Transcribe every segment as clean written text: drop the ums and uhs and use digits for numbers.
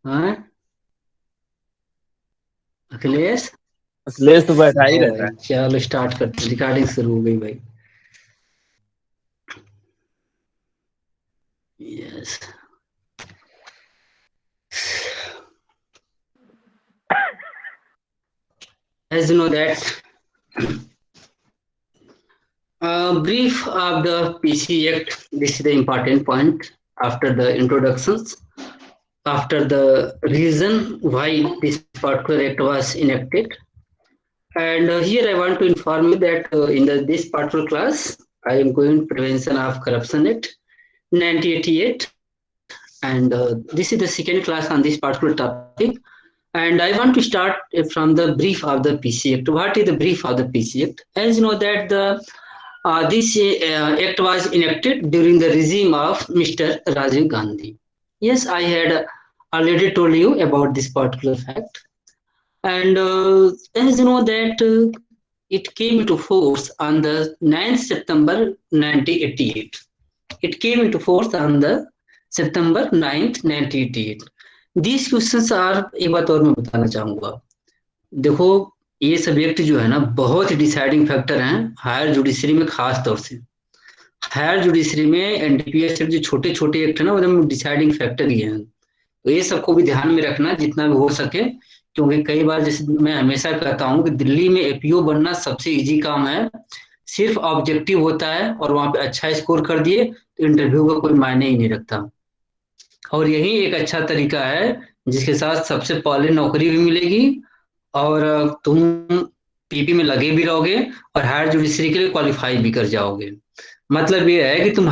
हाँ अखिलेश। अखिलेश तो बैठा ही हाँ रहता भाई, है। चलो स्टार्ट करते हैं। रिकॉर्डिंग शुरू हो गई भाई। Yes. As you know that, brief of the PC Act. This is the important point. After the introductions, after the reason why this particular act was enacted, and here I want to inform you that this particular class, I am going Prevention of Corruption Act 1988, and this is the second class on this particular topic. And I want to start from the brief of the PC Act. What is the brief of the PC Act? As you know that this act was enacted during the regime of Mr. Rajiv Gandhi. Yes, I had already told you about this particular fact. And as you know that it came into force on the 9th September 1988. It came into force on the September 9th 1988. These questions are, एक बात और मैं बताना चाहूंगा। देखो, ये subject जो है ना बहुत ही डिसाइडिंग फैक्टर हैं हायर जुडिशरी में, खास तौर से हायर जुडिशरी में एनडीपीएस जो छोटे छोटे एक्ट है ना, उनमें डिसाइडिंग फैक्टर ही है। तो ये सबको भी ध्यान में रखना जितना भी हो सके, क्योंकि कई बार जैसे मैं हमेशा कहता हूँ कि दिल्ली में एपीओ बनना सबसे इजी काम है। सिर्फ ऑब्जेक्टिव होता है और वहां पे अच्छा स्कोर कर दिए तो इंटरव्यू का कोई मायने ही नहीं रखता। और यही एक अच्छा तरीका है जिसके साथ सबसे पहले नौकरी भी मिलेगी और तुम पीपी में लगे भी रहोगे और हायर जुडिशरी के लिए क्वालिफाई भी कर जाओगे। मतलब ये है कि तुम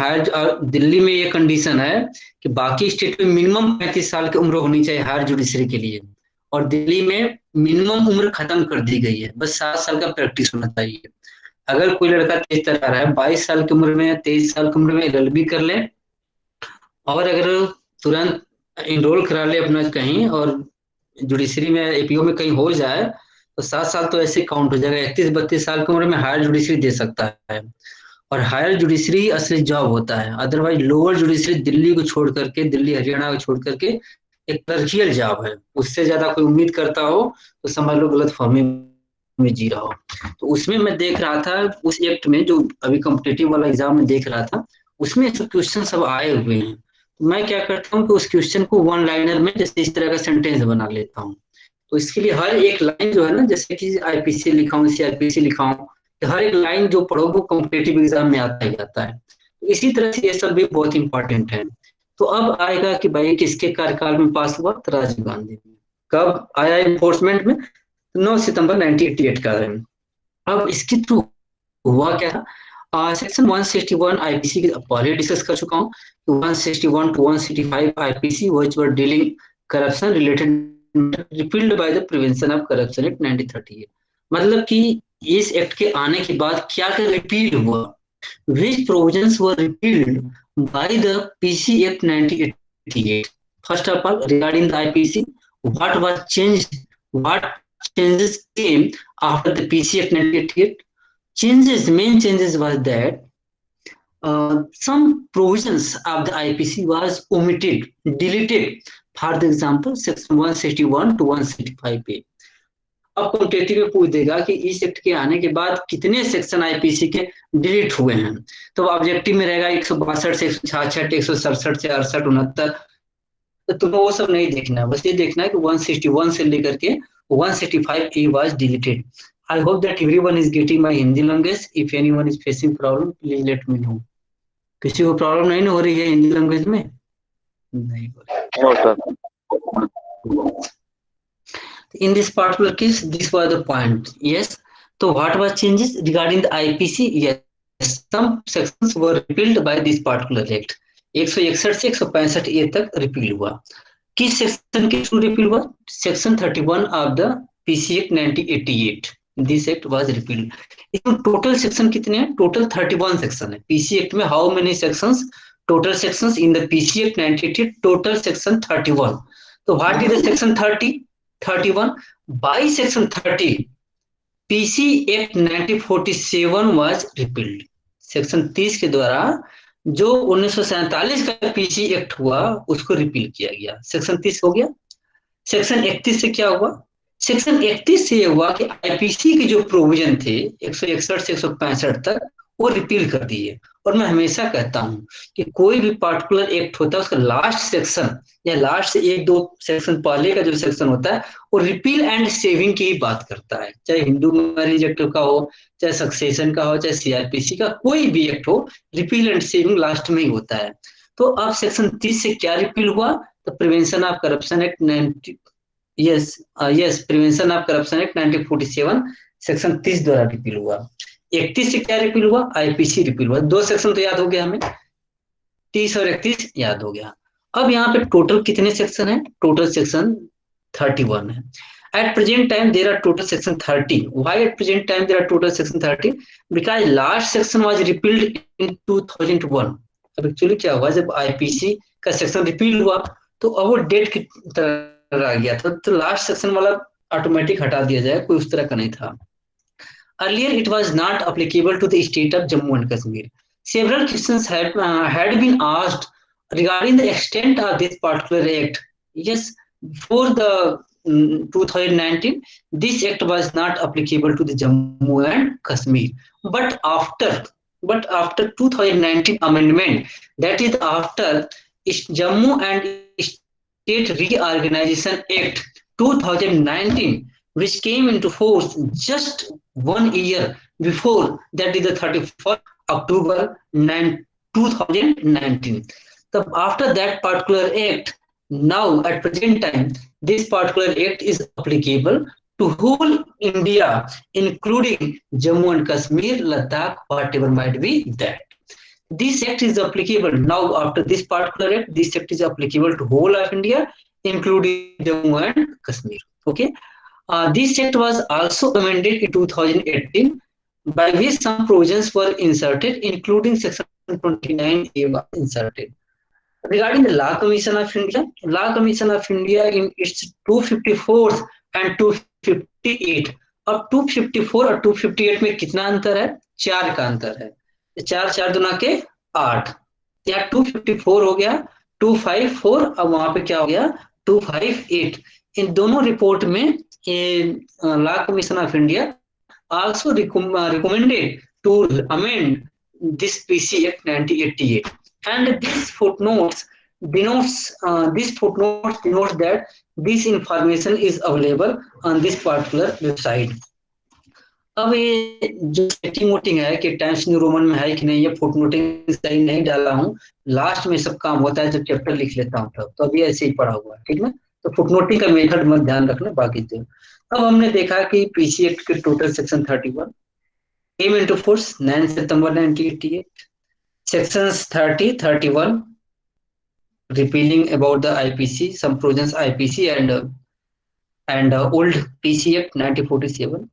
दिल्ली में ये कंडीशन है कि बाकी स्टेट में मिनिमम 35 साल की उम्र होनी चाहिए हायर जुडिशरी के लिए, और दिल्ली में मिनिमम उम्र खत्म कर दी गई है, बस 7 साल का प्रैक्टिस होना चाहिए। अगर कोई लड़का तेज तर्रार रहा है 22 साल की उम्र में, 23 साल की उम्र में एलएलबी कर ले, और अगर तुरंत इनरोल करा ले अपना कहीं और जुडिशरी में एपीओ में कहीं हो जाए तो 7 साल तो ऐसे काउंट हो जाएगा। 31-32 साल की उम्र में हायर जुडिशरी दे सकता है, और हायर जुडिशरी असली जॉब होता है। अदरवाइज लोअर जुडिशरी दिल्ली को छोड़ करके, दिल्ली हरियाणा को छोड़ करके एक क्लर्कियल जॉब है। उससे ज्यादा कोई उम्मीद करता हो तो समझ लो गलत फहमी में जी रहा हो। तो उसमें मैं देख रहा था उस एक्ट में, जो अभी कॉम्पिटेटिव वाला एग्जाम में देख रहा था, उसमें सब क्वेश्चन सब आए हुए हैं। तो मैं क्या करता हूँ कि उस क्वेश्चन को वन लाइनर में जैसे इस तरह का सेंटेंस बना लेता हूँ। तो इसके लिए हर एक लाइन जो है ना, जैसे कि आईपीसी लिखा हूँ, सीआरपीसी लिखा हूँ, तो हर एक लाइन जो पढ़ोगे वो कॉम्पिटेटिव एग्जाम में आता ही आता है। तो इसी तरह से ये सब भी बहुत इंपॉर्टेंट है। तो अब आएगा कि भाई किसके कार्यकाल में पास हुआ, तो राजीव गांधी में। कब आया इन्फोर्समेंट में? 9 सितंबर 1988 का है। अब इसके थ्रू हुआ क्या था, सेक्शन 161 आईपीसी की पहले डिस्कस कर चुका हूँ। 161 to 165 IPC which were dealing corruption related repealed by the prevention of corruption act 1938। मतलब कि इस एक्ट के आने के बाद क्या क्या रिपील हुआ, which provisions were repealed by the PC Act 1988. First of all, regarding the IPC, what was changed, what changes came after the PC Act 1988? Main changes was that some provisions of the IPC was omitted, deleted. For the example, section 161 to 165A. अब competitive में पूछ देगा कि इस act के आने के बाद कितने सेक्शन आईपीसी के डिलीट हुए हैं। तो ऑब्जेक्टिव में रहेगा 162 से 166, 167 से 68, 69। तो तुम्हें वो सब नहीं देखना है, बस ये देखना है कि 161 से लेकर के 165 ए was deleted. I hope that everyone is getting my Hindi language. If anyone is facing problem please let me know. किसी को प्रॉब्लम नहीं ना हो रही है हिंदी लैंग्वेज में? नहीं हो नो सर। रही। In this particular case, this was the point. Yes. So what was changes regarding the IPC? Yes, some sections were repealed by this particular act. 161 से 165 ए तक रिपील हुआ। किस सेक्शन के थ्रू रिपील हुआ? Section 31 of the PC act 1988। This act was repealed. इसमें total section कितने हैं? Total 31 section है पीसी एक्ट में। How many sections? Total sections in the PC act 1988, total section 31। तो what is the section 31? By section 30, PC Act 1947 was repealed। Section 30 के द्वारा जो 1947 का पीसी एक्ट हुआ उसको रिपील किया गया। सेक्शन 30 हो गया। सेक्शन 31 से क्या हुआ? सेक्शन 31 से ये हुआ कि आईपीसी के जो प्रोविजन थे 161 से 165 तक वो रिपील कर दिए। और मैं हमेशा कहता हूं कि कोई भी पार्टिकुलर एक्ट होता है उसका लास्ट सेक्शन या लास्ट से एक दो सेक्शन पहले का जो सेक्शन होता है वो रिपील एंड सेविंग की ही बात करता है। चाहे हिंदू मैरिज एक्ट का हो, चाहे सक्सेशन का हो, चाहे सीआरपीसी का कोई भी एक्ट हो, रिपील एंड सेविंग लास्ट में ही होता है। तो अब सेक्शन 30 से क्या रिपील हुआ? तो prevention of corruption act yes yes prevention of corruption act 1947 section 30 द्वारा रिपील हुआ। 31 से क्या रिपील हुआ? आईपीसी रिपील हुआ। दो सेक्शन तो याद हो गया हमें, 30 और 31 याद हो गया। अब यहाँ पे टोटल कितने सेक्शन है? टोटल सेक्शन 31 है। At present time there are total section 30. Why at present time there are total section 30? Because last section was repealed in 2001. अब एक्चुअली क्या हुआ, जब आईपीसी का सेक्शन रिपील हुआ तो अब वो डेट की तरह आ गया था, तो लास्ट सेक्शन वाला ऑटोमेटिक हटा दिया जाए, कोई उस तरह का नहीं था। Earlier it was not applicable to the state of Jammu and Kashmir. Several questions had been asked regarding the extent of this particular act. Yes, before the 2019, this act was not applicable to the Jammu and Kashmir. But after 2019 amendment, that is after Jammu and State Reorganization Act 2019, which came into force just 1 year before, that is the 31st October 2019. So after that particular act, now at present time, this particular act is applicable to whole India, including Jammu and Kashmir, Ladakh, whatever might be that. This act is applicable now after this particular act. This act is applicable to whole of India, including Jammu and Kashmir. Okay. This act was also amended in 2018, by which some provisions were inserted, including Section 29A was inserted. Regarding the Law Commission of India, Law Commission of India in its 254th and 258, अब 254 और 258 में कितना अंतर है? 4 का अंतर है। 4 4 दुना के 8, या 254 हो गया 254, अब वहां पे क्या हो गया 258। इन दोनों रिपोर्ट में law commission of India also recommended to amend this PC Act 1988, and this footnotes denotes that this information is available on this particular website. अब ये जो सेटिंग वोटिंग है कि टाइम्स न्यू रोमन में है कि नहीं, ये फुटनोटिंग सही नहीं डाला हूँ, लास्ट में सब काम होता है जब चैप्टर लिख लेता हूँ तब, तो अभी ऐसे ही पढ़ा हुआ है, ठीक ना। तो फुटनोटिंग का मेथड मत ध्यान रखना, बाकी जो अब हमने देखा कि पीसी एक्ट के total section 31 came into force 9 September 1988. Sections 30, 31 repealing about the IPC, some provisions IPC and old PC Act 1947.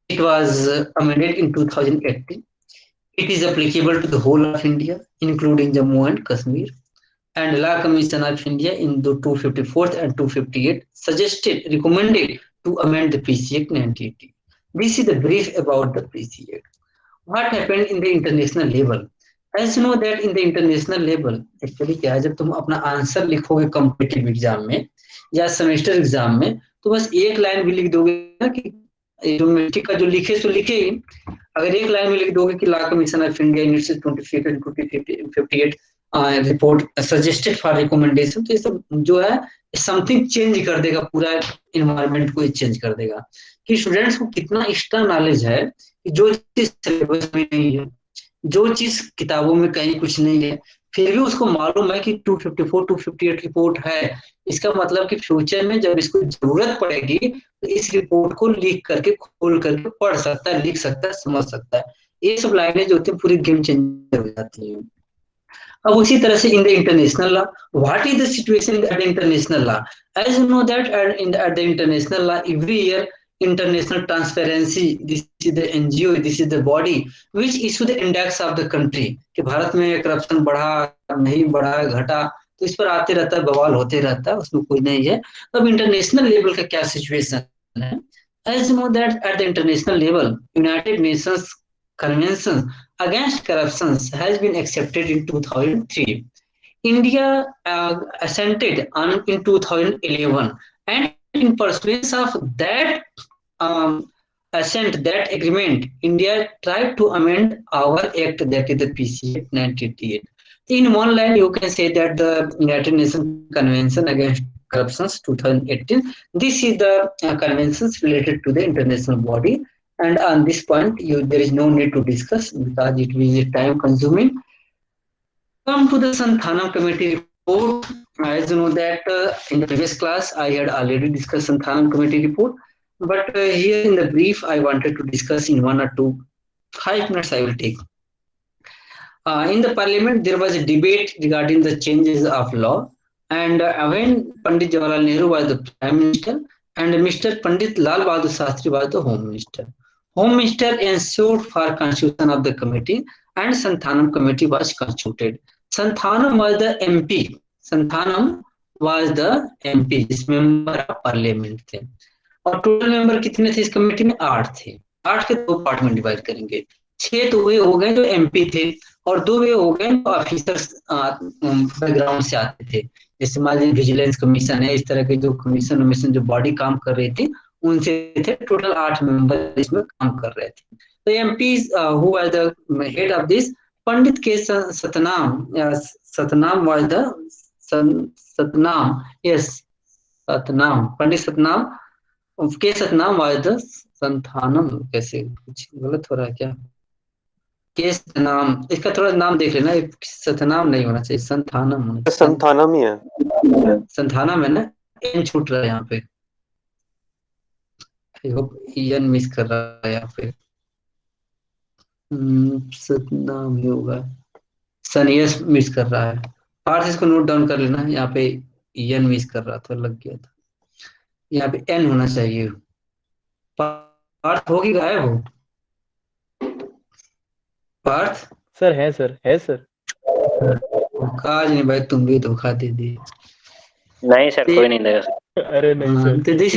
It was amended in 2018. It is applicable to the whole of India, including Jammu and Kashmir. And Law Commission of India in the 254th and 258 recommended to amend the PC Act 1980. This is the brief about the PC Act. What happened in the international level? As you know that in the international level, actually क्या है, जब तुम अपना answer लिखोगे competitive exam में या semester exam में, तो बस एक लाइन भी लिख दोगे ना कि डोमेस्टिक का जो लिखे सो लिखे ही, अगर एक लाइन में लिख दोगे कि law commission of India in its 258 report suggested for recommendation, तो ये सब जो है समथिंग चेंज कर देगा, पूरा इन्वायरमेंट को चेंज कर देगा कि स्टूडेंट्स को कितना एक्स्ट्रा नॉलेज है कि जो चीज सिलेबस में नहीं है, जो चीज किताबों में कहीं कुछ नहीं है, फिर भी उसको मालूम है कि 254 258 रिपोर्ट है। इसका मतलब कि फ्यूचर में जब इसको जरूरत पड़ेगी तो इस रिपोर्ट को लिख करके खोल करके पढ़ सकता है, लिख सकता है, समझ सकता है। ये सब लाइनें जो होती है पूरी गेम चेंजर हो जाती है। अब उसी तरह से in the international law, what is the situation at international law? As you know that at the international law every year International Transparency, this is the NGO, this is the body which issue the index of the country कि भारत में corruption बढ़ा नहीं बढ़ा घटा, तो इस पर आते रहता है, बवाल होते रहता है, उसमें कोई नहीं है। अब इंटरनेशनल लेवल का क्या सिचुएशन है? As you know that at the international level, United Nations Convention Against Corruption has been accepted in 2003. India assented in 2011 And in pursuance of that assent, that agreement, India tried to amend our act, that is the PC Act 1988. In one line, you can say that the United Nations Convention Against Corruption 2018, this is the conventions related to the international body. And on this point, there is no need to discuss because it will be time consuming. Come to the Santhanam Committee report. As you know that in the previous class, I had already discussed Santhanam Committee report. But here in the brief, I wanted to discuss in 1 or 2, 5 minutes I will take. In the parliament, there was a debate regarding the changes of law. And when Pandit Jawaharlal Nehru was the prime minister and Mr. Pandit Lal Bahadur Shastri was the home minister. Home minister ensured for constitution of the committee and Santhanam committee was constituted. Santhanam was the MP. Santhanam was the MP, जिस member of parliament थे. और total member कितने थे इस committee में? 8 थे. 8 के 2 part में डिवाइड करेंगे. 6 तो वे हो गए जो एमपी थे और 2 वे हो गए जो ऑफिसर्स बैकग्राउंड से आते थे. जैसे मान लीजिए विजिलेंस कमीशन है, इस तरह के जो कमीशन जो बॉडी काम कर रही थी उनसे थे. टोटल 8 मेंबर इसमें काम कर रहे थे. तो MPs who was the head of this, Pandit K Santhanam was the Santhanam, yes Santhanam, Pandit Santhanam K Santhanam was the Santhanam. कैसे कुछ गलत हो रहा है क्या? के सतनाम, इसका थोड़ा नाम देख लेना, सतनाम नहीं होना चाहिए, संथानम होना चाहिए. संथानम ही है, संथानम है ना, एन छूट रहा है यहाँ पे. आई होप एन मिस कर रहा है यहाँ पे. सतनाम ही होगा, सनियस मिस कर रहा है. पार्थ इसको नोट डाउन कर लेना, यहाँ पे एन मिस कर रहा था, लग गया था. यहाँ पे एन होना चाहिए. पार्थ होगी गायब हो? पार्थ सर है सर, है सर. काज नहीं भाई, तुम भी धोखा दे दिए. नहीं सर, कोई नहीं देगा. अरे नहीं सर. तो this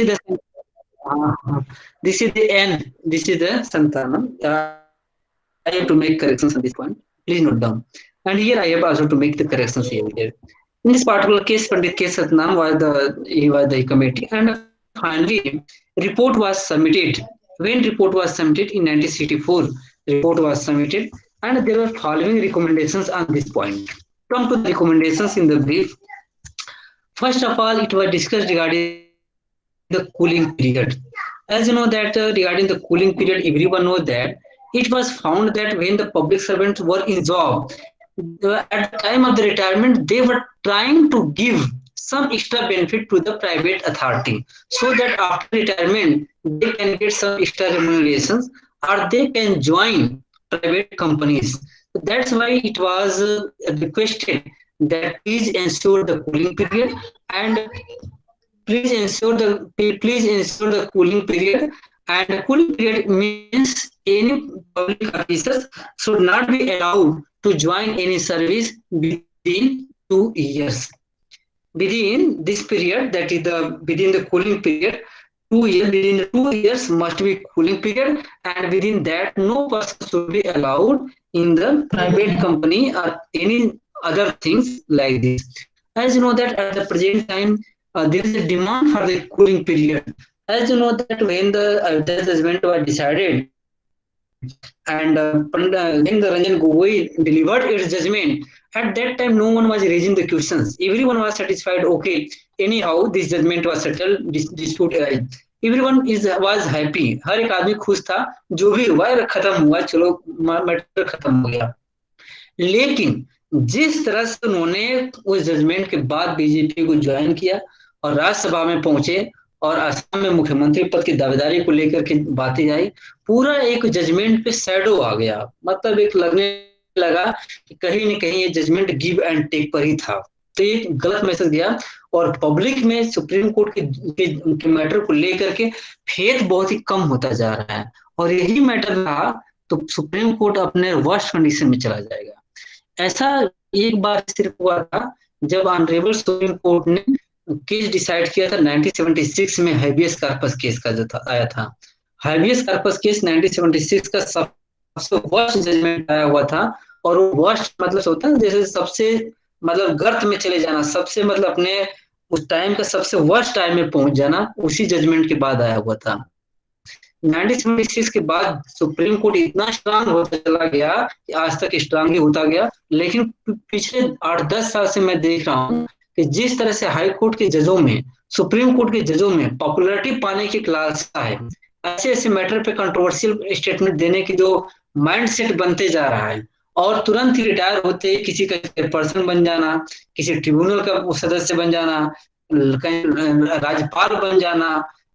is the N, this is the Santanam. I have to make corrections on this point. Please note down. And here I have also to make the corrections here. In this particular case, Pandit K. Satnam was the committee, and finally report was submitted. When report was submitted in 1964, report was submitted, and there were following recommendations on this point. Come to the recommendations in the brief. First of all, it was discussed regarding the cooling period. As you know that regarding the cooling period, everyone knows that it was found that when the public servants were in job, at the time of the retirement, they were trying to give some extra benefit to the private authority, so that after retirement, they can get some extra remunerations or they can join private companies. So that's why it was requested that please ensure the cooling period and please ensure the cooling period. And cooling period means any public officers should not be allowed to join any service within 2 years. Within this period, that is within the cooling period, 2 years, within the 2 years must be cooling period, and within that no person should be allowed in the private company or any other things like this. As you know that at the present time, there is a demand for the cooling period. As you know that when the judgment was decided, and when the Ranjan Gogoi delivered its judgment, at that time no one was raising the questions. Everyone was satisfied. Okay, anyhow this judgment was settled, dispute arise. Everyone was happy. हर एक आदमी खुश था, जो भी हुआ खत्म हुआ, चलो मैटर खत्म हो गया. लेकिन जिस तरह से उन्होंने उस जजमेंट के बाद बीजेपी को ज्वाइन किया और राज्यसभा में पहुंचे और असम में मुख्यमंत्री पद की दावेदारी को लेकर के बातें आई, पूरा एक जजमेंट पे शैडो आ गया. मतलब एक लगने लगा कि कहीं न कहीं ये जजमेंट गिव एंड टेक पर ही था. तो ये गलत मैसेज गया और पब्लिक में सुप्रीम कोर्ट के मैटर को लेकर के फेथ बहुत ही कम होता जा रहा है. और यही मैटर रहा तो सुप्रीम कोर्ट अपने वर्स्ट कंडीशन में चला जाएगा. ऐसा एक बार सिर्फ हुआ था जब ऑनरेबल सुप्रीम कोर्ट ने केस डिसाइड किया था 1976 में, हैबियस कॉर्पस केस का जो आया था. हैबियस कॉर्पस केस 1976 का सबसे वर्स्ट जजमेंट आया हुआ था. और वो वर्स्ट मतलब होता है जैसे सबसे मतलब गर्त में चले जाना, सबसे मतलब अपने उस टाइम का सबसे वर्स्ट टाइम में पहुंच जाना उसी जजमेंट के बाद आया हुआ था। 1976 के बाद सुप्रीम कोर्ट इतना स्ट्रांग होता चला गया कि आज तक स्ट्रांग ही होता गया। लेकिन पिछले 8-10 साल से मैं देख रहा हूँ कि जिस तरह से हाई कोर्ट के जजों में, सुप्रीम कोर्ट के जजों में पॉपुलैरिटी पाने की लालसा है, ऐसे ऐसे मैटर पे कंट्रोवर्शियल स्टेटमेंट देने की जो माइंड सेट बनते जा रहा है, और तुरंत ही रिटायर होते ही किसी का चेयरपर्सन बन जाना, किसी ट्रिब्यूनल का सदस्य बन जाना, कहीं राज्यपाल बन जाना।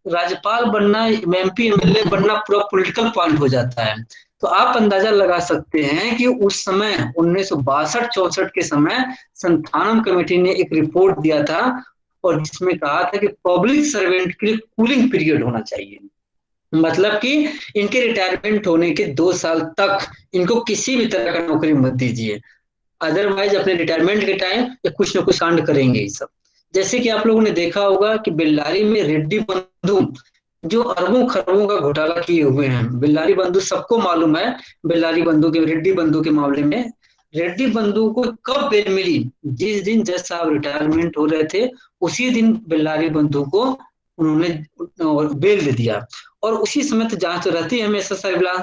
राज्यपाल बनना, एमपी एमएलए बनना पूरा पॉलिटिकल पॉइंट हो जाता है। तो आप अंदाजा लगा सकते हैं कि उस समय 1962-64 के समय संथानम कमेटी ने एक रिपोर्ट दिया था, और जिसमें कहा था कि पब्लिक सर्वेंट के लिए कूलिंग पीरियड होना चाहिए। मतलब कि इनके रिटायरमेंट होने के 2 साल तक इनको किसी भी तरह का नौकरी मत दीजिए, अदरवाइज अपने रिटायरमेंट के टाइम ये कुछ ना कुछ कांड करेंगे ये सब। जैसे कि आप लोगों ने देखा होगा कि बेल्लारी में रेड्डी बंधु जो अरबों खरबों का घोटाला किए हुए हैं, बेल्लारी बंधु सबको मालूम है। बेल्लारी बंधु के, रेड्डी बंधु के मामले में रेड्डी बंधु को कब बेल मिली? जिस दिन जज साहब रिटायरमेंट हो रहे थे उसी दिन बेल्लारी बंधु को उन्होंने बेल दे दिया। और उसी समय तो जांच तो रहती है हमेशा साहिबला,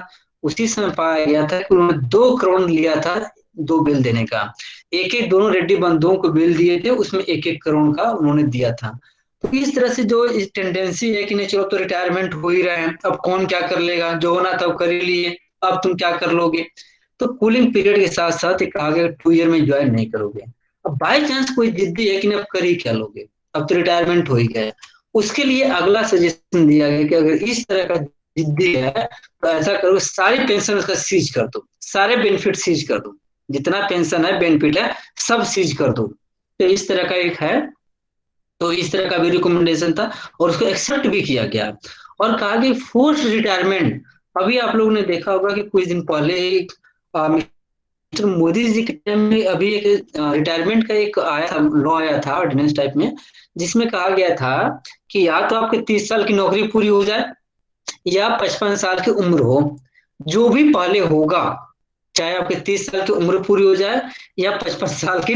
उसी समय पाया गया था कि उन्होंने 2 करोड़ लिया था 2 बिल देने का। एक एक दोनों रेड्डी बंधुओं को बिल दिए थे, उसमें 1-1 करोड़ का उन्होंने दिया था। तो इस तरह से जो टेंडेंसी है कि नहीं चलो तो रिटायरमेंट हो ही रहे हैं, अब कौन क्या कर लेगा, जो होना था वो कर ही लिए, अब तुम क्या कर लोगे। तो कूलिंग पीरियड के साथ साथ एक आगे 2 ईयर में ज्वाइन नहीं करोगे। अब बाई चांस कोई जिद्दी है कि नहीं अब कर ही क्या लोगे, अब तो रिटायरमेंट हो ही गया, उसके लिए अगला सजेशन दिया गया कि अगर इस तरह का जिद्दी है तो ऐसा करो, सारी पेंशन उसका सीज कर दो, सारे बेनिफिट सीज कर दो, जितना पेंशन है बेनिफिट है सब सीज कर दो। तो इस तरह का एक है, तो इस तरह का भी रिकमेंडेशन था और उसको एक्सेप्ट भी किया गया। और कहा कि फोर्स रिटायरमेंट, अभी आप लोगों ने देखा होगा कि कुछ दिन पहले मिस्टर मोदी जी के टाइम में अभी एक रिटायरमेंट का एक आया था, लॉ आया था ऑर्डिनेंस टाइप में, जिसमें कहा गया था कि या तो आपके 30 साल की नौकरी पूरी हो जाए या 55 साल की उम्र हो, जो भी पहले होगा, चाहे आपके 30 साल की उम्र पूरी हो जाए या 55 साल की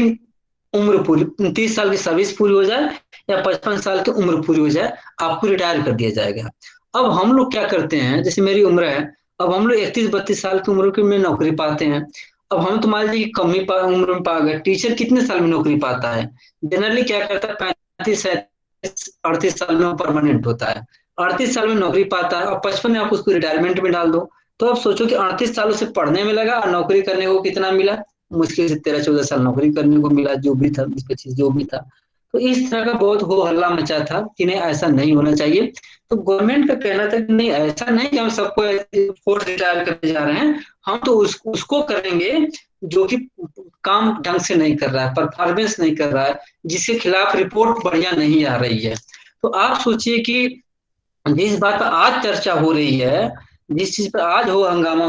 उम्र पूरी, 30 साल की सर्विस पूरी हो जाए या 55 साल की उम्र पूरी हो जाए, आपको रिटायर कर दिया जाएगा। अब हम लोग क्या करते हैं, जैसे मेरी उम्र है, अब हम लोग 31-32 साल की उम्र में नौकरी पाते हैं। अब हम तो मान लीजिए कम ही उम्र में पा गए, टीचर कितने साल में नौकरी पाता है? जनरली क्या करता है, 35-38 साल में परमानेंट होता है, 38 साल में नौकरी पाता है, और 55 में आप उसको रिटायरमेंट में डाल दो। तो आप सोचो कि 38 सालों से पढ़ने में लगा और नौकरी करने को कितना मिला? मुश्किल से 13-14 साल नौकरी करने को मिला, जो भी था 20-25 जो भी था। तो इस तरह का बहुत हो हल्ला मचा था कि नहीं ऐसा नहीं होना चाहिए। तो गवर्नमेंट का कहना था कि नहीं ऐसा नहीं कि हम सबको फोर्स रिटायर करने जा रहे हैं, हम तो उसको करेंगे जो कि काम ढंग से नहीं कर रहा है, परफॉर्मेंस नहीं कर रहा है, जिसके खिलाफ रिपोर्ट बढ़िया नहीं आ रही है। तो आप सोचिए कि जिस बात पर आज चर्चा हो रही है, जिस चीज पर आज हो हंगामा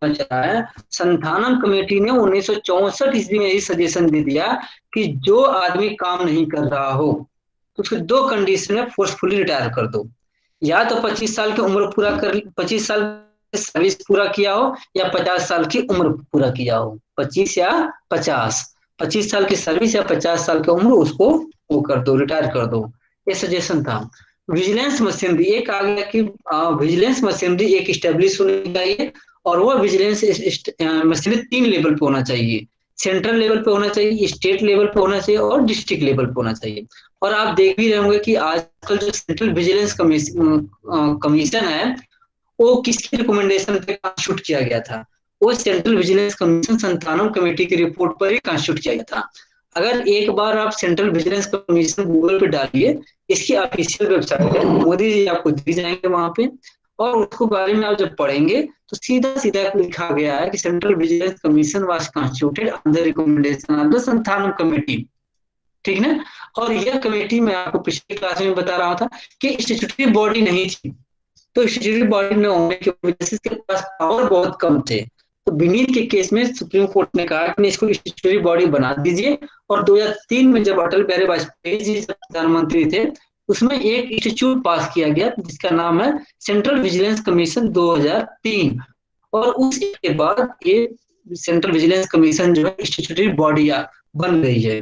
मच रहा है, संथानम कमेटी ने 1964 ईस्वी में यही सजेशन दे दिया कि जो आदमी काम नहीं कर रहा हो तो उसके 2 कंडीशन है, फोर्सफुली रिटायर कर दो। या तो 25 साल की उम्र पूरा कर, 25 साल सर्विस पूरा किया हो, या 50 साल की उम्र पूरा किया हो, 25 या 50, 25 साल की सर्विस या 50 साल की उम्र, उसको वो कर दो, रिटायर कर दो। ये सजेशन था। विजिलेंस मशीनरी एक आ गया कि विजिलेंस मशीनरी एक स्टेब्लिश होनी चाहिए, और वो विजिलेंस मशीनरी 3 लेवल पे होना चाहिए, सेंट्रल लेवल पे होना चाहिए, स्टेट लेवल पे होना चाहिए और डिस्ट्रिक्ट लेवल पे होना चाहिए। और आप देख भी रहे होंगे कि आजकल जो सेंट्रल विजिलेंस कमीशन है वो किसकी रिकमेंडेशन पे कॉन्स्टिट्यूट किया गया था? वो central vigilance commission Santhanam committee की रिपोर्ट पर ही कॉन्स्टिट्यूट किया गया था। अगर एक बार आप सेंट्रल विजिलेंस कमीशन गूगल पे डालिए, इसकी ऑफिशियल वेबसाइट है, मोदी जी आपको दी जाएंगे वहां पे, और उसको बारे में आप जब पढ़ेंगे तो सीधा सीधा लिखा गया है कि central vigilance commission was constituted under recommendation of the Santhanam committee. ठीक ना? और यह कमेटी मैं आपको पिछली क्लास में बता रहा था कि स्टैट्यूटरी बॉडी नहीं थी, तो स्टैट्यूटरी बॉडी में होने की वजह से इसके पास पावर बहुत कम थे। तो विनीत के केस में सुप्रीम कोर्ट ने कहा कि इसको स्टैट्यूटरी बॉडी बना दीजिए, और 2003 में जब अटल बिहारी वाजपेयी जी प्रधानमंत्री थे उसमें एक इंस्टीट्यूट पास किया गया जिसका नाम है सेंट्रल विजिलेंस कमीशन 2003, और उसके बाद ये सेंट्रल विजिलेंस कमीशन जो है स्टैट्यूटरी बॉडी बन गई है।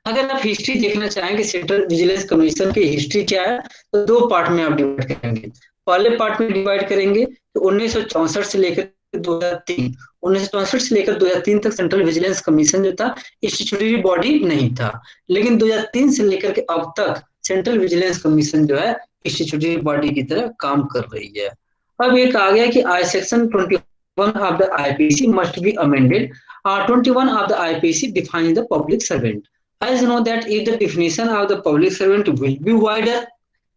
अगर आप हिस्ट्री देखना चाहेंगे सेंट्रल विजिलेंस कमीशन की हिस्ट्री क्या है, तो दो पार्ट में आप डिवाइड करेंगे। पहले पार्ट में डिवाइड करेंगे तो 1964 से लेकर 2003, 1964 से लेकर 2003 तक सेंट्रल विजिलेंस कमीशन जो था स्टैट्यूटरी बॉडी नहीं था, लेकिन 2003 से लेकर के अब तक सेंट्रल विजिलेंस कमीशन जो है स्टैट्यूटरी बॉडी की तरह काम कर रही है। अब एक आ गया कि I section 21 of the IPC must be amended. 21 of the IPC defines the public servant. As you know that if the definition of the public servant will be wider,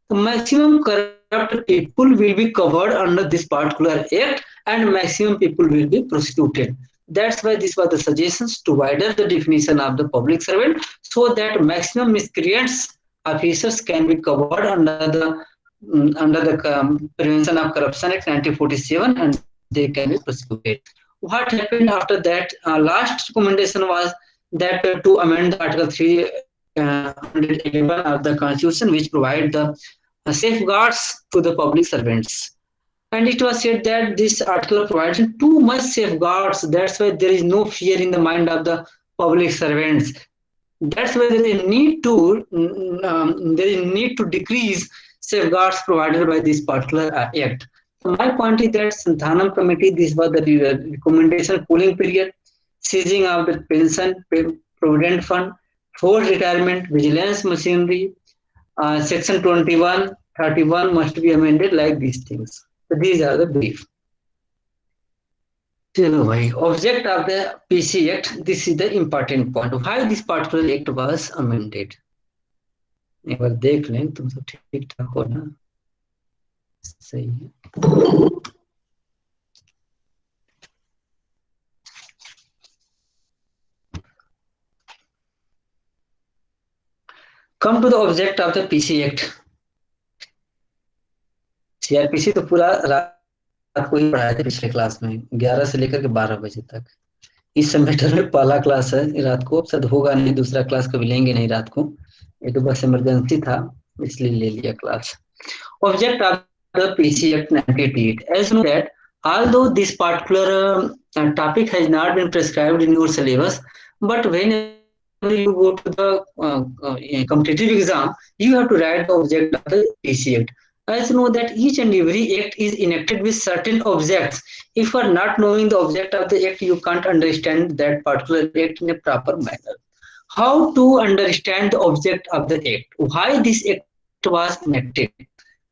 the maximum corrupt people will be covered under this particular act and maximum people will be prosecuted. That's why this was the suggestions to widen the definition of the public servant so that maximum miscreants officers can be covered under the Prevention of Corruption Act 1947 and they can be prosecuted. What happened after that? Last recommendation was that to amend the Article 311 of the Constitution, which provide the safeguards to the public servants. And it was said that this article provides too much safeguards. That's why there is no fear in the mind of the public servants. That's why there is need to decrease safeguards provided by this particular act. My point is that Santhanam committee, this was the recommendation cooling period, seizing of the pension, provident fund, forced retirement, vigilance machinery, section 21, 31 must be amended like these things. So these are the brief. Object of the PC Act, this is the important point. Why this particular act was amended? एक बार देख लें, तुम सब ठीक ठाक हो ना? सही है। Come to the object of the PC Act. CRPC तो पूरा रात को ही पढ़ाए थे पिछले क्लास में, 11 से लेकर के 12 बजे तक। इस सेमेस्टर में पहला क्लास है रात को, शायद होगा नहीं, दूसरा क्लास कभी लेंगे नहीं रात को, ये तो बस इमरजेंसी था इसलिए ले लिया class. Object of the PC Act 1988. As you know that although this particular topic has not been prescribed in your syllabus, but whenever you go to the competitive exam, you have to write the object of the PC Act. As you know that each and every act is enacted with certain objects. If you are not knowing the object of the act, you can't understand that particular act in a proper manner. How to understand the object of the act? Why this act was enacted?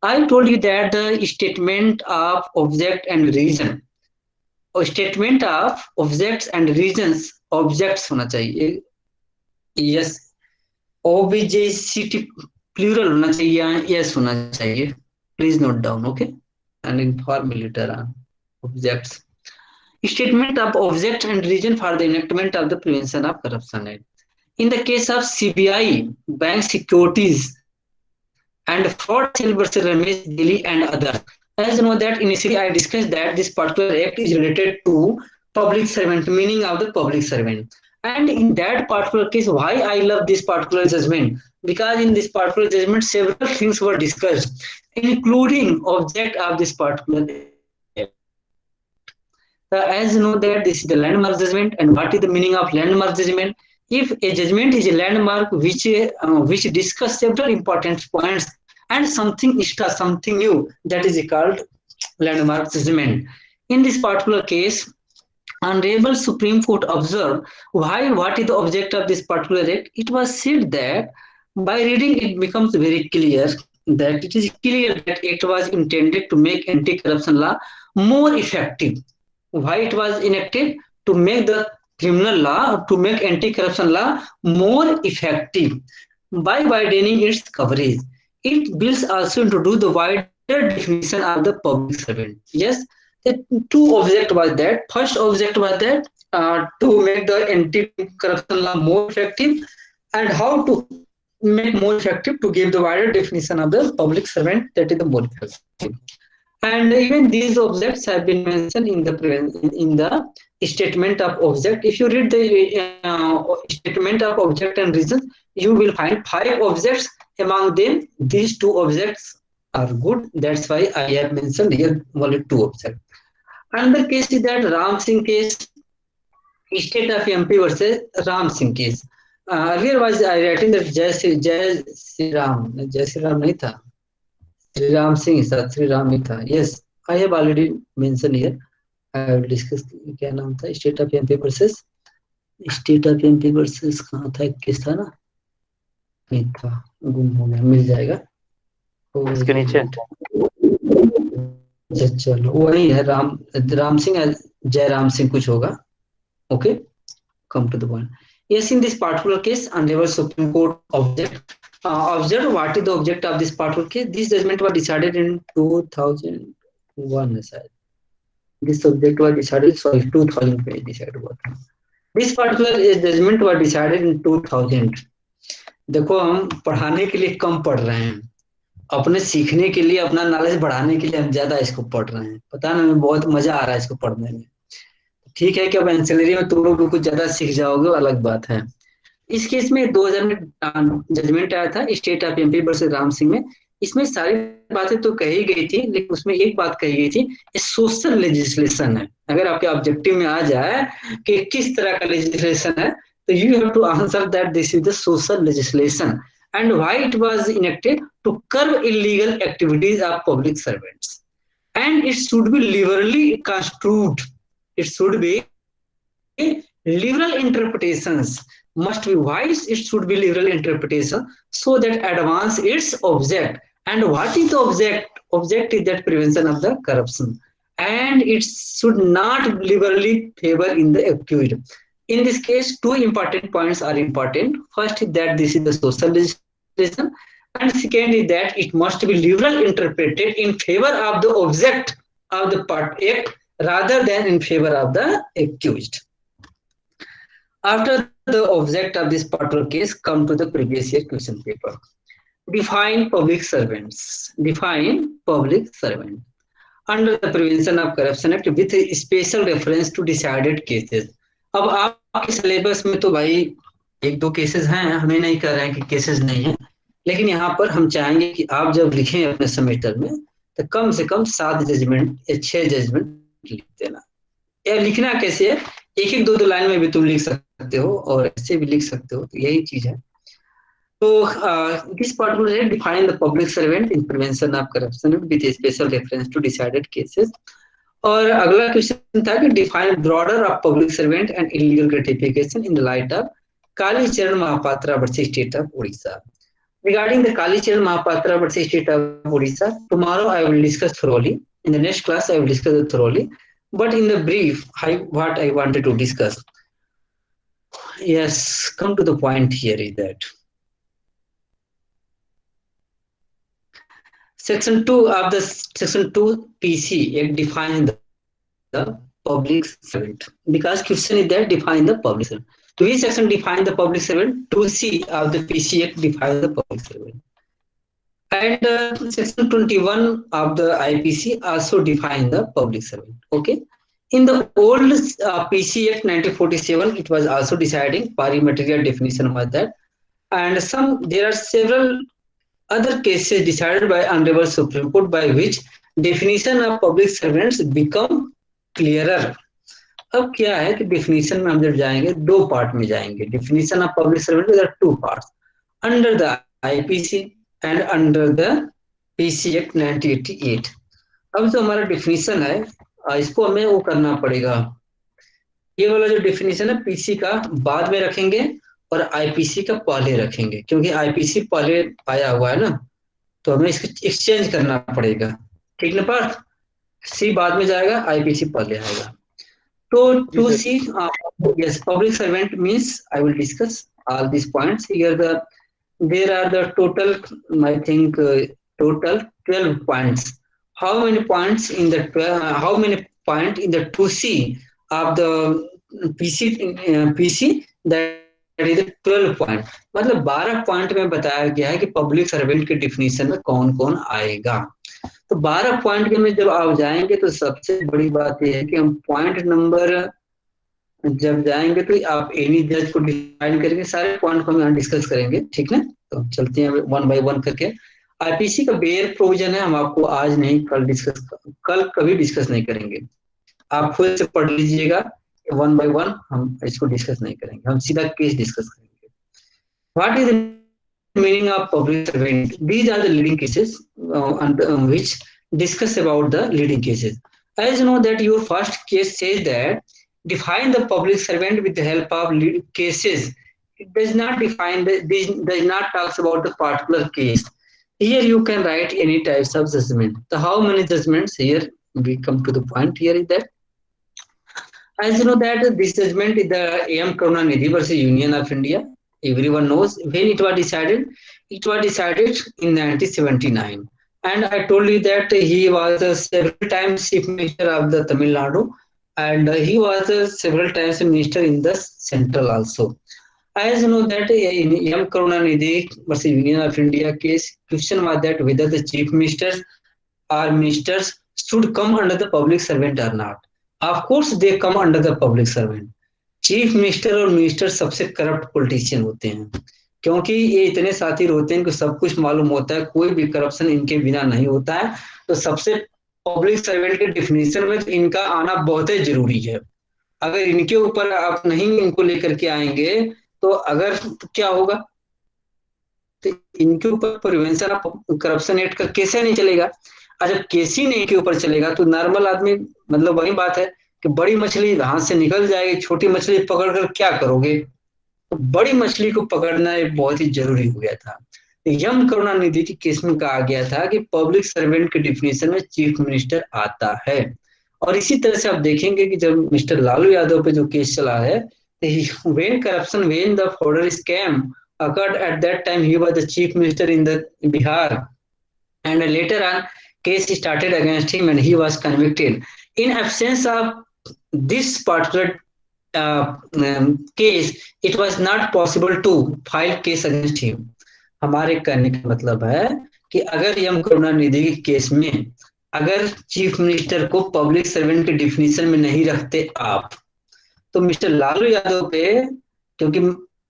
I told you that the statement of object and reason, or statement of objects and reasons, objects होना चाहिए, yes, object plural होना चाहिए, yes होना चाहिए. Please note down, okay, and inform me later on. Objects. Statement of object and reason for the enactment of the Prevention of Corruption Act. In the case of CBI, bank securities, and fraud cell versus Ramesh Dili and others. As you know that initially I discussed that this particular act is related to public servant, meaning of the public servant. And in that particular case, why I love this particular judgment? Because in this particular judgment, several things were discussed, including object of this particular act. As you know that this is the landmark judgment, and what is the meaning of landmark judgment? If a judgment is a landmark which discuss several important points and something extra, something new, that is called landmark judgment. In this particular case, Honorable Supreme Court observed what is the object of this particular act. It was said that by reading it becomes very clear that it is clear that it was intended to make anti-corruption law more effective. Why it was enacted? To make the criminal law, to make anti-corruption law more effective by widening its coverage. It bills also introduce the wider definition of the public servant. Yes, the two objects was that. First object was that to make the anti-corruption law more effective, and how to make more effective, to give the wider definition of the public servant, that is the more effective. And even these objects have been mentioned in the statement of object. If you read the statement of object and reasons, you will find 5 objects. Among them, these 2 objects are good. That's why I have mentioned here only 2 objects. Another case is that Ram Singh case, State of MP versus Ram Singh case. earlier was I writing that Jai Sri Ram. Jai Sri Ram नहीं था, Sri Ram Singh था, Sri Ram ही था. Yes, I have already mentioned here. I will discuss. क्या नाम था? State of MP versus कहाँ था? किस था ना? नहीं था, गुम हो गया, मिल जाएगा. तो इसके नीचे चलो वही है, राम सिंह, जयराम सिंह कुछ होगा. Okay, come to the point. Yes, in this particular case, Honorable Supreme Court observed what is the object of this particular case. This judgment was decided in 2001. This subject was decided, sorry, 2000 में decided हुआ था. This particular judgment was decided in 2000. देखो, हम पढ़ाने के लिए कम पढ़ रहे हैं, अपने सीखने के लिए, अपना नॉलेज बढ़ाने के लिए हम ज्यादा इसको पढ़ रहे हैं. पता ना, हमें बहुत मजा आ रहा है इसको पढ़ने में. ठीक है कि अब एंसिलरी में तुम लोग कुछ ज्यादा सीख जाओगे, अलग बात है. इस केस में 2000 में जजमेंट आया था state of MP versus Ram Singh में. इसमें सारी बातें तो कही गई थी, लेकिन उसमें एक बात कही गई थी, ये सोशल लेजिस्लेशन है. अगर आपके ऑब्जेक्टिव में आ जाए कि किस तरह का लेजिस्लेशन है, तो you have to answer that this is the social legislation and why it was enacted to curb illegal activities of public servants and it should be liberally construed. It should be liberal interpretations, must be wise. It should be liberal interpretation so that advance its object. And what is the object? Object is that prevention of the corruption, and it should not liberally favor in the accused. In this case, two important points are important. First is that this is the social legislation, and second is that it must be liberal interpreted in favor of the object of the part act rather than in favor of the accused. After the object of this particular case, come to the previous year question paper. Define public servants. Define public servant under the Prevention of Corruption Act with a special reference to decided cases. अब आपके syllabus में तो भाई एक दो cases हैं, हमें नहीं कह रहे हैं कि केसेस नहीं है, लेकिन यहाँ पर हम चाहेंगे कि आप जब लिखें अपने सेमेस्टर में तो कम से कम 7 जजमेंट या 6 जजमेंट लिख देना. या लिखना कैसे है, एक एक दो दो लाइन में भी तुम लिख सकते हो और ऐसे भी लिख सकते हो, तो यही चीज है. तो this particular define the public servant in prevention of corruption with special reference to decided cases. और अगला क्वेश्चन था कि define broader of public servant and illegal gratification in the light of Kalicharan Mahapatra versus state of Orissa. Regarding the Kalicharan Mahapatra versus State of Odisha, tomorrow I will discuss thoroughly. In the next class, I will discuss it thoroughly. But in the brief, what I wanted to discuss. Yes, come to the point here is that Section 2 of the Section 2 PC it defines the public servant. Because question is that define the public servant. To which section define the public servant? 2C of the PC Act defines the public servant. And section 21 of the IPC also define the public servant. Okay. In the old PC Act 1947, it was also deciding parametric definition was that. And there are several other cases decided by Honorable Supreme Court by which definition of public servants become clearer. अब क्या है कि definition में हम जब जाएंगे दो part में जाएंगे. Definition of public servant there are two parts under the IPC and under the PC act 1988. अब जो हमारा डेफिनेशन है इसको हमें वो करना पड़ेगा. ये वाला जो डेफिनेशन है पीसी का बाद में रखेंगे और आईपीसी का पहले रखेंगे, क्योंकि आईपीसी पहले आया हुआ है ना, तो हमें इसको एक्सचेंज करना पड़ेगा. ठीक ना पार्थ? सी बाद में जाएगा, आईपीसी पहले आएगा. So to see, yes, public servant means I will discuss all these points here. There are the total, I think, total 12 points. How many points in the 2C of the PC that is 12 point. मतलब 12 point में बताया गया है कि public servant के definition में कौन कौन आएगा. तो 12 पॉइंट में जब आप जाएंगे तो सबसे बड़ी बात यह है कि हम पॉइंट नंबर जब जाएंगे तो आप एनी जज को डिफाइन करेंगे, सारे पॉइंट को हम यहाँ डिस्कस करेंगे. ठीक ना? तो चलते हैं वन बाय वन करके. आईपीसी का बेयर प्रोविजन है, हम आपको आज नहीं कल कभी डिस्कस नहीं करेंगे. आप खुद से पढ़ लीजिएगा, वन बाय वन हम इसको डिस्कस नहीं करेंगे, हम सीधा केस डिस्कस करेंगे. What is the meaning of public servant? These are the leading cases which discuss about the leading cases. As you know that your first case says that define the public servant with the help of cases. It does not define this does not talks about the particular case. Here you can write any types of judgment. The how many judgments here we come to the point here is that as you know that this judgment is the AM Karunanidhi versus Union of India. Everyone knows when it was decided. It was decided in 1979. And I told you that he was several times Chief Minister of the Tamil Nadu, and he was several times Minister in the Central also. As you know that in M. Karunanidhi versus Union of India case, question was that whether the Chief Ministers or ministers should come under the public servant or not. Of course, they come under the public servant. Chief minister और minister सबसे corrupt politician होते हैं, क्योंकि ये इतने साथी होते हैं कि सब कुछ मालूम होता है, कोई भी करप्शन इनके बिना नहीं होता है। तो सबसे पब्लिक सर्वेंट के डिफिनेशन में तो इनका आना बहुत ही जरूरी है। अगर इनके ऊपर आप नहीं इनको लेकर के आएंगे तो अगर तो क्या होगा, तो इनके ऊपर प्रिवेंशन ऑफ करप्शन एक्ट का कैसे नहीं चलेगा। और जब केस ही नहीं के ऊपर चलेगा तो नॉर्मल आदमी, मतलब वही बात है कि बड़ी मछली हाथ से निकल जाएगी, छोटी मछली पकड़कर क्या करोगे। तो बड़ी मछली को पकड़ना एक बहुत ही जरूरी हो गया था। एम करुणानिधि के केस में कहा गया था कि पब्लिक सर्वेंट के डिफिनेशन में चीफ मिनिस्टर आता है। और इसी तरह से आप देखेंगे कि जब मिस्टर लालू यादव पे जो केस चला है, when corruption, when the fraud scam occurred, at that time he was the chief minister in the Bihar, and later on case started against him and he was convicted. In absence of this particular case, it was not possible to file case against him. हमारे कहने का मतलब है कि अगर M Karunanidhi के case में अगर चीफ मिनिस्टर को पब्लिक सर्वेंट के डिफिनेशन में नहीं रखते आप, तो मिस्टर लालू यादव पे, क्योंकि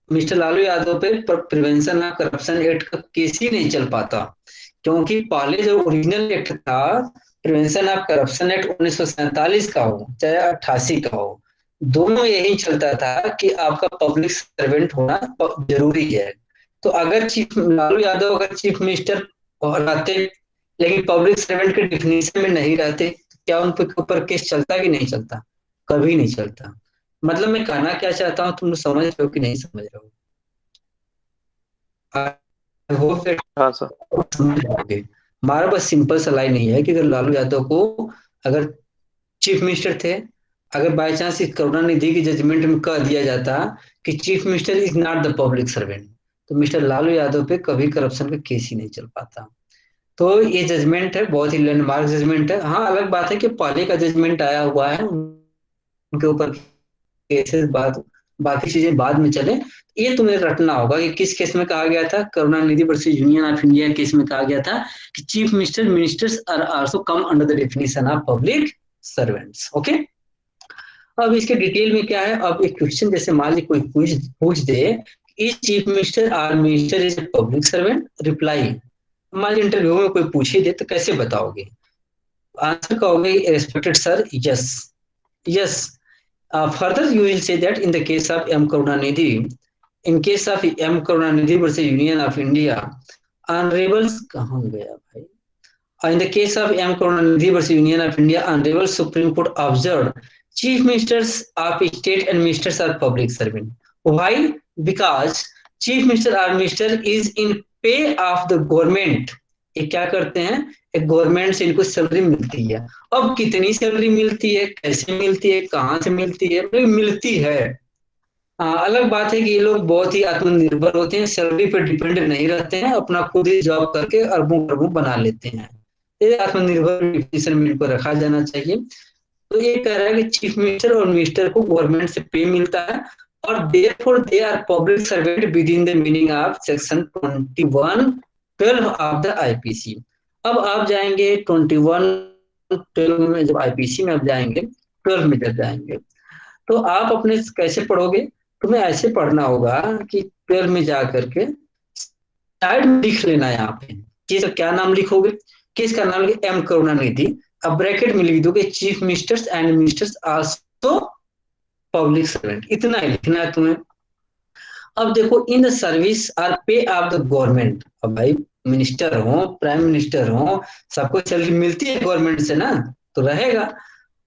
मिस्टर लालू यादव पे प्रिवेंशन ऑफ करप्शन एक्ट का केस ही नहीं चल पाता, क्योंकि पहले जो ओरिजिनल एक्ट था प्रिवेंशन ऑफ करप्शन एक्ट 1947 का हो चाहे 88 का हो, दोनों यही चलता था कि आपका पब्लिक सर्वेंट होना जरूरी है। तो अगर चीफ लालू यादव अगर चीफ मिनिस्टर रहते लेकिन पब्लिक सर्वेंट के डिफिनेशन में नहीं रहते, तो क्या उन पे ऊपर केस चलता कि नहीं चलता? कभी नहीं चलता। मतलब मैं कहना क्या चाहता हूँ, तुम समझ रहे हो कि नहीं समझ रहे हो? हाँ सर, समझ जाओगे। हमारा बस सिंपल सा लाइन नहीं है कि अगर लालू यादव को अगर चीफ मिनिस्टर थे, अगर बाय चांस इस करुणानिधि की जजमेंट में कह दिया जाता कि chief minister is not the public servant, तो मिस्टर लालू यादव पे कभी करप्शन का केस ही नहीं चल पाता। तो ये जजमेंट है, बहुत ही लैंडमार्क जजमेंट है। हाँ, अलग बात है कि पहले का जजमेंट आया हुआ है, उनके ऊपर केसेस बाद बाकी चीजें बाद में चले। ये तुम्हें रटना होगा कि किस केस में कहा गया था, Karunanidhi versus union of India case में कहा गया था कि chief minister ministers are also come under the definition of public servants. Okay, अब इसके डिटेल में क्या है। अब एक क्वेश्चन जैसे मान ली कोई पूछ दे, is chief minister or minister is a public servant, reply मान ली इंटरव्यू में कोई पूछ ही दे तो कैसे बताओगे? आंसर कहोगे respected sir, yes yes. Further, you will say that in the case of M. Karunanidhi, in case of M. Karunanidhi versus Union of India, Honorable कहाँ गया भाई? In the case of M. Karunanidhi versus Union of India, Honorable Supreme Court observed chief ministers of state and ministers are public servant. Why? Because chief minister or minister is in pay of the government. ये क्या करते हैं? एक government से इनको salary मिलती है। अब कितनी सैलरी मिलती है, कैसे मिलती है, कहाँ से मिलती है, मिलती है। अलग बात है कि ये लोग बहुत ही आत्मनिर्भर होते हैं, सैलरी पर डिपेंड नहीं रहते हैं, अपना खुद ही जॉब करके अरबों अरबों बना लेते हैं। ये आत्मनिर्भर डिफिनेशन में इनको रखा जाना चाहिए। तो ये कह रहा है कि चीफ मिनिस्टर और मिनिस्टर को गवर्नमेंट से पे मिलता है और therefore they are public servant within the meaning of section 21(12) of the IPC. अब आप जाएंगे 21(12) में, जब आईपीसी में आप जाएंगे 12 में जब जाएंगे तो आप अपने कैसे पढ़ोगे? तुम्हें ऐसे पढ़ना होगा कि 12 में जा करके साइड में लिख लेना। यहाँ पे किस क्या नाम लिखोगे? किसका नाम लिखे? एम करुणानिधि। अब ब्रैकेट में लिख दोगे chief ministers and ministers also public servant. इतना ही लिखना है तुम्हें। अब देखो, इन द सर्विस आर पे ऑफ द गवर्नमेंट। अब भाई मिनिस्टर हो, प्राइम मिनिस्टर हो, सबको सैलरी मिलती है गवर्नमेंट से ना, तो रहेगा।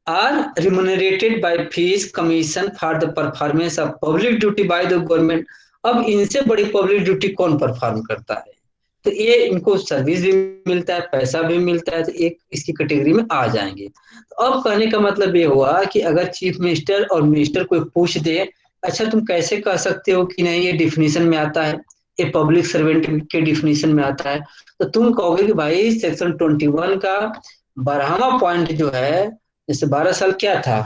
Are remunerated by fees commission for the performance of public duty by the government. अब इनसे बड़ी पब्लिक ड्यूटी कौन परफॉर्म करता है? तो ये इनको सर्विस भी मिलता है, पैसा भी मिलता है, तो एक इसकी कैटेगरी में आ जाएंगे। तो अब कहने का मतलब ये हुआ कि अगर चीफ मिनिस्टर और मिनिस्टर कोई पूछ दे, अच्छा तुम कैसे कह सकते हो कि नहीं ये डिफिनीशन में आता है, ये पब्लिक सर्वेंट के डिफिनीशन में आता है, तो तुम कहोगे कि भाई सेक्शन 21 का 12वां पॉइंट जो है, जैसे 12 साल क्या था,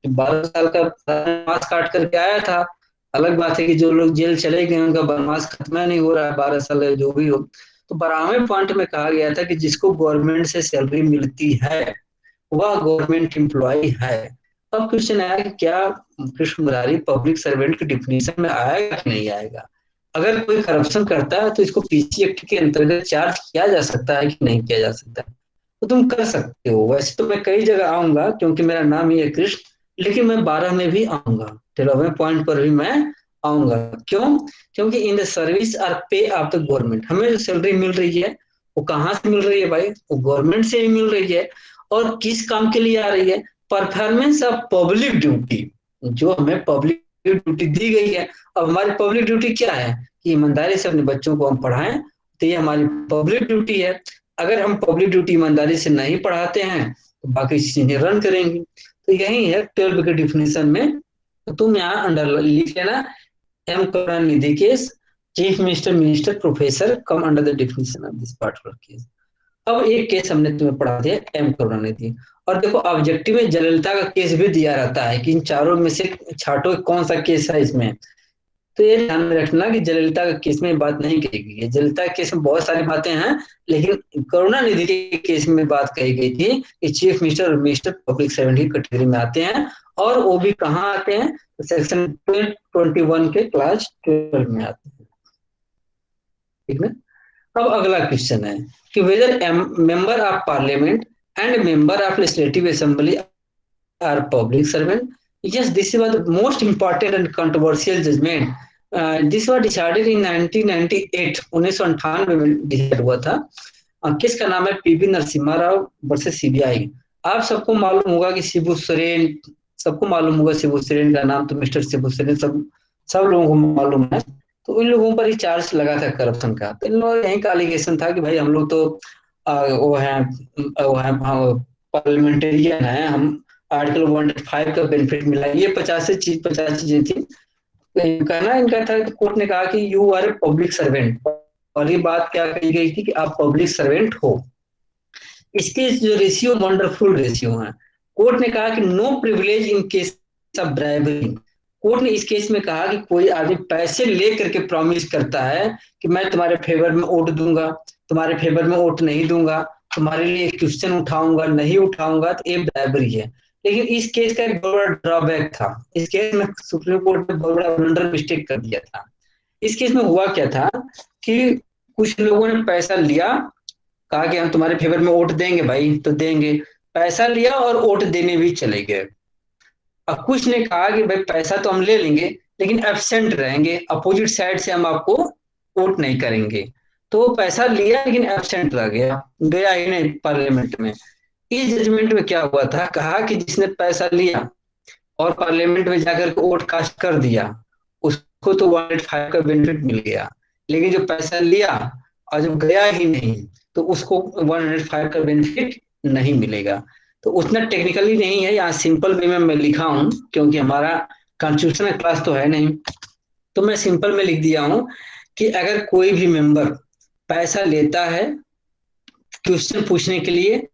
12 साल का वनवास काट करके आया था। अलग बात है कि जो लोग जेल चले गए उनका वनवास खत्म नहीं हो रहा है, 12 साल है, जो भी हो। तो 12वें पॉइंट में कहा गया था कि जिसको गवर्नमेंट से सैलरी मिलती है वह गवर्नमेंट एम्प्लॉय है। अब क्वेश्चन आया कि क्या कृष्ण मुरारी पब्लिक सर्वेंट की डिफिनीशन में आएगा कि नहीं आएगा? अगर कोई करप्शन करता है तो इसको पीसी एक्ट के अंतर्गत चार्ज किया जा सकता है कि नहीं किया जा सकता है? तो तुम कर सकते हो। वैसे तो मैं कई जगह आऊंगा क्योंकि मेरा नाम ही है कृष्ण, लेकिन मैं 12 में भी आऊंगा, 13वें पॉइंट पर भी मैं आऊंगा। क्यों? क्योंकि इन द सर्विस आर पे ऑफ द गवर्नमेंट, हमें जो सैलरी मिल रही है वो कहाँ से मिल रही है भाई? वो गवर्नमेंट से ही मिल रही है। और किस काम के लिए आ रही है? Performance of public duty. जो हमें पब्लिक ड्यूटी दी गई है, अब हमारी पब्लिक ड्यूटी क्या है कि ईमानदारी से अपने बच्चों को हम पढ़ाएं, तो ये हमारी पब्लिक ड्यूटी है। अगर हम पब्लिक ड्यूटी ईमानदारी से नहीं पढ़ाते हैं तो बाकी चीजें रन करेंगी। तो यही है 12 के डिफिनीशन में। तो तुम यहाँ अंडर लिख लेना, M Karunanidhi case, chief minister minister professor come under the definition of this particular case. अब एक केस हमने तुम्हें पढ़ा दिया, एम करुणानिधि। और देखो ऑब्जेक्टिव में जयललिता का केस भी दिया रहता है कि इन चारों में से छाटो कौन सा केस है इसमें। तो ये ध्यान में रखना कि जयललिता के केस में बात नहीं कही गई है। जयललिता के केस में बहुत सारी बातें हैं, लेकिन करुणानिधि के केस में बात कही गई थी कि चीफ मिनिस्टर और मिनिस्टर पब्लिक सर्वेंट की कैटेगरी में आते हैं। और वो भी कहाँ आते हैं? तो सेक्शन 21 के क्लास 12 में आते हैं। ठीक है। अब अगला क्वेश्चन है कि whether member of parliament and member of legislative assembly are public servant. Yes, this was the most important and controversial judgment. This was decided in 1998, 1998 में डिसाइड हुआ था। किसका नाम है? PV Narasimha Rao versus CBI. आप सबको मालूम होगा कि शिबू सोरेन, सबको मालूम होगा शिबू सोरेन का नाम, तो मिस्टर शिबू सोरेन सब लोगों को मालूम है। तो इन लोगों पर ही चार्ज लगा था करप्शन का। तो इन लोगों का यही का एलिगेशन था कि भाई हम लोग तो वो है पार्लियामेंटेरियन है, हम आर्टिकल 105 का बेनिफिट मिला, ये 50 चीजें थी। तो कहना इनका था कि कोर्ट ने कहा कि you are a public servant. और ये बात क्या कही गई थी कि आप पब्लिक सर्वेंट हो। इसके जो रेशियो वंडरफुल रेशियो है। कोर्ट ने कहा कि no privilege in case of bribery. Court ने इस केस में कहा कि कोई आदमी पैसे लेकर के प्रॉमिस करता है कि मैं तुम्हारे फेवर में वोट दूंगा, तुम्हारे फेवर में वोट नहीं दूंगा, तुम्हारे लिए क्वेश्चन उठाऊंगा नहीं उठाऊंगा, तो ये ब्राइबरी है। लेकिन इस केस का एक बड़ा ड्रॉबैक था। इस केस में सुप्रीम कोर्ट ने बहुत बड़ा ब्लंडर मिस्टेक कर दिया था। इस केस में हुआ क्या था कि कुछ लोगों ने पैसा लिया, कहा कि हम तुम्हारे फेवर में वोट देंगे भाई, तो देंगे। पैसा लिया और वोट देने भी चले गए। अब कुछ ने कहा कि भाई पैसा तो हम ले लेंगे लेकिन एब्सेंट रहेंगे, अपोजिट साइड से हम आपको वोट नहीं करेंगे। तो वो पैसा लिया लेकिन एब्सेंट रह गया, गया ही नहीं पार्लियामेंट में। इस जजमेंट में क्या हुआ था, कहा कि जिसने पैसा लिया और पार्लियामेंट में जाकर के वोट कास्ट कर दिया, उसको तो 105 का बेनिफिट मिल गया। लेकिन जो पैसा लिया और जब गया ही नहीं, तो उसको 105 का बेनिफिट नहीं मिलेगा। तो उतना टेक्निकली नहीं है, यहाँ सिंपल वे में मैं लिखा हूँ क्योंकि हमारा कॉन्स्टिट्यूशनल क्लास तो है नहीं। तो मैं सिंपल में लिख दिया हूँ कि अगर कोई भी मेंबर पैसा लेता है क्वेश्चन पूछने के लिए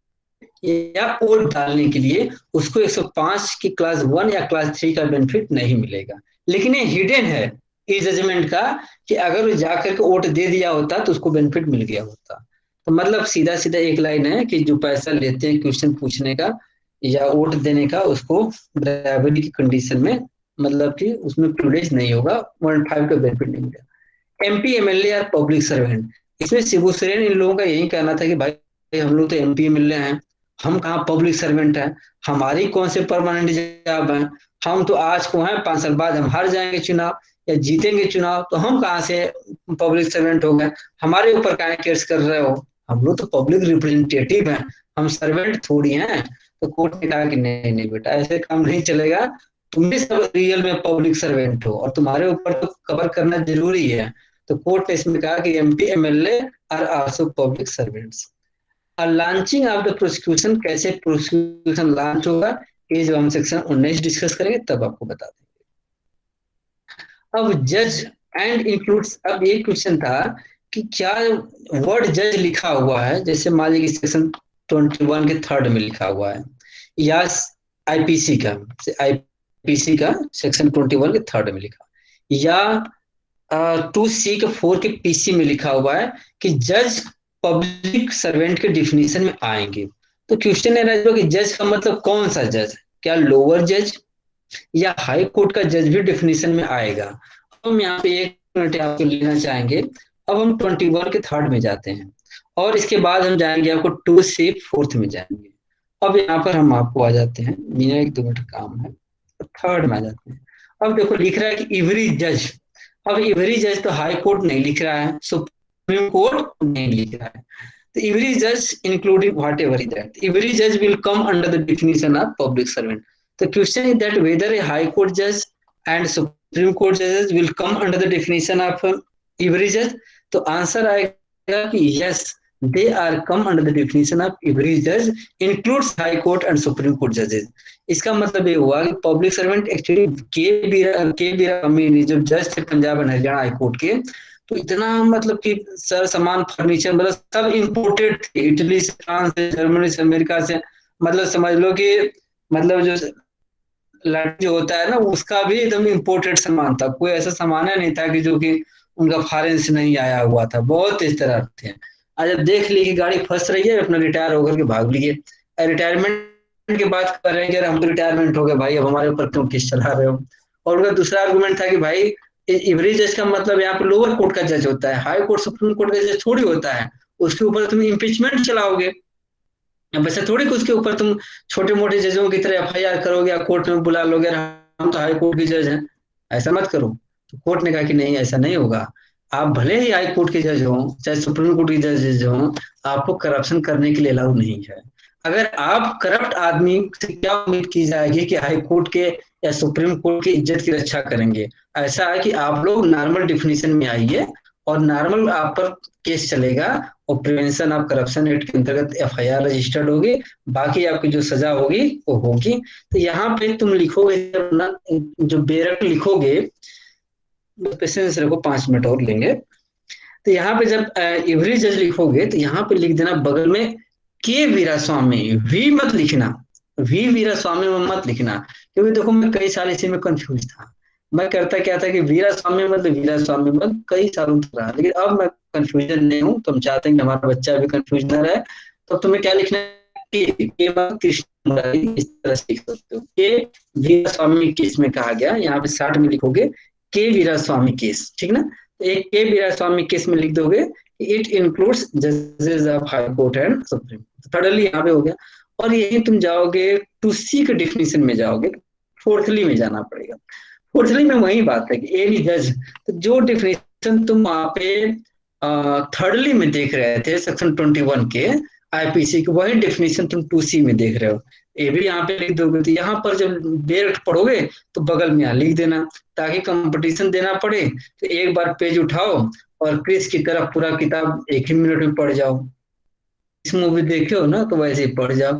या वोट डालने के लिए, उसको 105 की क्लास 1 या क्लास 3 का बेनिफिट नहीं मिलेगा। लेकिन ये हिडन है इस जजमेंट का कि अगर वो जाकर के वोट दे दिया होता तो उसको बेनिफिट मिल गया होता। तो मतलब सीधा सीधा एक लाइन है कि जो पैसा लेते हैं क्वेश्चन पूछने का या वोट देने का, उसको ब्राइबरी की कंडीशन में मतलब कि उसमें प्रिविलेज नहीं होगा, 105 का बेनिफिट नहीं मिलेगा। एमपी एमएलए और पब्लिक सर्वेंट, इसमें शिबू सोरेन इन लोगों का यही कहना था कि भाई हम लोग तो एमपी एमएलए हैं, हम कहाँ पब्लिक सर्वेंट हैं, हमारी कौन से परमानेंट जॉब है, हम तो आज को हैं, 5 साल बाद हम हार जाएंगे चुनाव, या जीतेंगे चुनाव, तो हम कहाँ से पब्लिक सर्वेंट हो गए, हमारे ऊपर काहे केस कर रहे हो, हम लोग तो पब्लिक रिप्रेजेंटेटिव हैं, हम सर्वेंट थोड़ी हैं। तो कोर्ट ने कहा कि नहीं नहीं बेटा, ऐसे काम नहीं चलेगा, तुम भी सब रियल में पब्लिक सर्वेंट हो और तुम्हारे ऊपर तो कवर करना जरूरी है। तो कोर्ट ने इसमें कहा कि MP MLA are also public servants. और लॉन्चिंग ऑफ द प्रोसिक्यूशन, कैसे प्रोसिक्यूशन लॉन्च होगा, ये जो हम सेक्शन 19 डिस्कस करेंगे तब आपको बता देंगे। अब जज एंड इंक्लूड्स, अब ये क्वेश्चन था कि क्या वर्ड जज लिखा हुआ है, जैसे मान लीजिए सेक्शन 21 के थर्ड में लिखा हुआ है, या आईपीसी का, आईपीसी का सेक्शन 21 के थर्ड में लिखा, या 2C के 4 के पीसी में लिखा हुआ है कि जज पब्लिक सर्वेंट के डिफिनीशन में आएंगे। तो क्वेश्चन है कि जज का मतलब कौन सा जज, क्या लोअर जज या हाई कोर्ट का जज भी डिफिनीशन में आएगा। हम यहाँ पे 1 मिनट आपको लेना चाहेंगे। अब हम 21 के थर्ड में जाते हैं और इसके बाद हम जाएंगे आपको 2 से 4th में जाएंगे। अब यहाँ पर हम आपको आ जाते हैं, मेरा 1-2 मिनट काम है, थर्ड में आ जाते हैं। अब देखो लिख रहा है कि एवरी जज, अब एवरी जज तो हाई कोर्ट नहीं लिख रहा है, सुप्रीम कोर्ट नहीं लिख रहा है, तो एवरी जज including what ever is that, every जज will come under the definition of public servant. The question is that whether a high court judge and supreme court judges will come under the definition of every judge. तो answer आएगा कि yes, they are come under the definition of every judge includes high court and supreme court judges. इसका मतलब ये हुआ कि public servant actually के B Rami जो जज थे Punjab and Haryana high court के, तो इतना मतलब कि सर सामान फर्नीचर मतलब सब इम्पोर्टेड थे, इटली से, फ्रांस से, जर्मनी से, अमेरिका से, मतलब समझ लो कि मतलब जो लड़की जो होता है ना उसका भी एकदम इम्पोर्टेड सामान था, कोई ऐसा सामान नहीं था कि जो कि उनका फॉरेन से नहीं आया हुआ था, बहुत इस तरह थे। आज जब देख ली कि गाड़ी फंस रही है, अपना रिटायर होकर के भाग लिए, रिटायरमेंट की बात कर रहे हैं कि हम तो रिटायरमेंट हो गए भाई, अब हमारे ऊपर क्यों केस चला रहे हो। और उनका दूसरा आर्गूमेंट था कि भाई एवरी जज का मतलब यहाँ पे लोअर कोर्ट का जज होता है, हाई कोर्ट सुप्रीम कोर्ट का जज थोड़ी होता है, उसके ऊपर तुम इम्पीचमेंट चलाओगे। अब वैसे थोड़ी कि उसके ऊपर तुम छोटे मोटे जजों की तरह एफआईआर करोगे या कोर्ट में बुला लोगे, हम तो हाई कोर्ट के जज हैं, ऐसा मत करो। तो कोर्ट ने कहा कि नहीं ऐसा नहीं होगा, आप भले ही हाई कोर्ट के जज हो चाहे सुप्रीम कोर्ट के जज हो, आपको करप्शन करने के लिए अलाउ नहीं है। अगर आप करप्ट आदमी से क्या उम्मीद की जाएगी कि हाई कोर्ट के या सुप्रीम कोर्ट की इज्जत की रक्षा करेंगे। ऐसा है कि आप लोग नॉर्मल डिफिनीशन में आइए और नॉर्मल आप पर केस चलेगा और प्रिवेंशन ऑफ करप्शन एक्ट के अंतर्गत एफआईआर रजिस्टर्ड होगी, बाकी आपकी जो सजा होगी वो होगी। तो यहाँ पे तुम लिखोगे जो बेरक लिखोगे, पेशेंस रखो 5 मिनट और लेंगे। तो यहाँ पे जब एवरी जज लिखोगे तो यहाँ पे लिख देना बगल में के वीरा स्वामी, वी मत लिखना, वी वीरा स्वामी में मत लिखना, क्योंकि देखो मैं कई साल इसी में कंफ्यूज था, मैं करता क्या था कि वीरा स्वामी मतलब वीरा स्वामी मतलब कई सालों तक रहा, लेकिन अब मैं कंफ्यूजन नहीं हूँ, तो हम चाहते हैं कि हमारा बच्चा भी कंफ्यूज न रहे। तो तुम्हें क्या लिखना है, कृष्ण मुरारी, इस तरह से लिख सकते हो, के वीरा स्वामी केस में कहा गया, यहाँ पे 60 में लिखोगे के वीरा स्वामी केस, ठीक ना। तो एक के वीरा स्वामी केस में लिख दोगे इट इंक्लूड्स जजेस of high court and supreme, thirdly यहाँ पे हो गया। और यही तुम जाओगे 2C के डिफिनीशन में जाओगे, फोर्थली में जाना पड़ेगा। फोर्थली में वही बात है कि एनी जज, तो जो डिफिनीशन तुम वहां पे थर्डली में देख रहे थे सेक्शन 21 के आईपीसी के, वही डिफिनीशन तुम 2C में देख रहे हो, ये भी यहाँ पे लिख दोगे। तो यहाँ पर जब डायरेक्ट पढ़ोगे तो बगल में यहाँ लिख देना, ताकि कंपटीशन देना पड़े तो एक बार पेज उठाओ और क्रिस की तरफ पूरा किताब 1 ही मिनट में पढ़ जाओ। इस मूवी देखे हो ना तो वैसे ही पढ़ जाओ।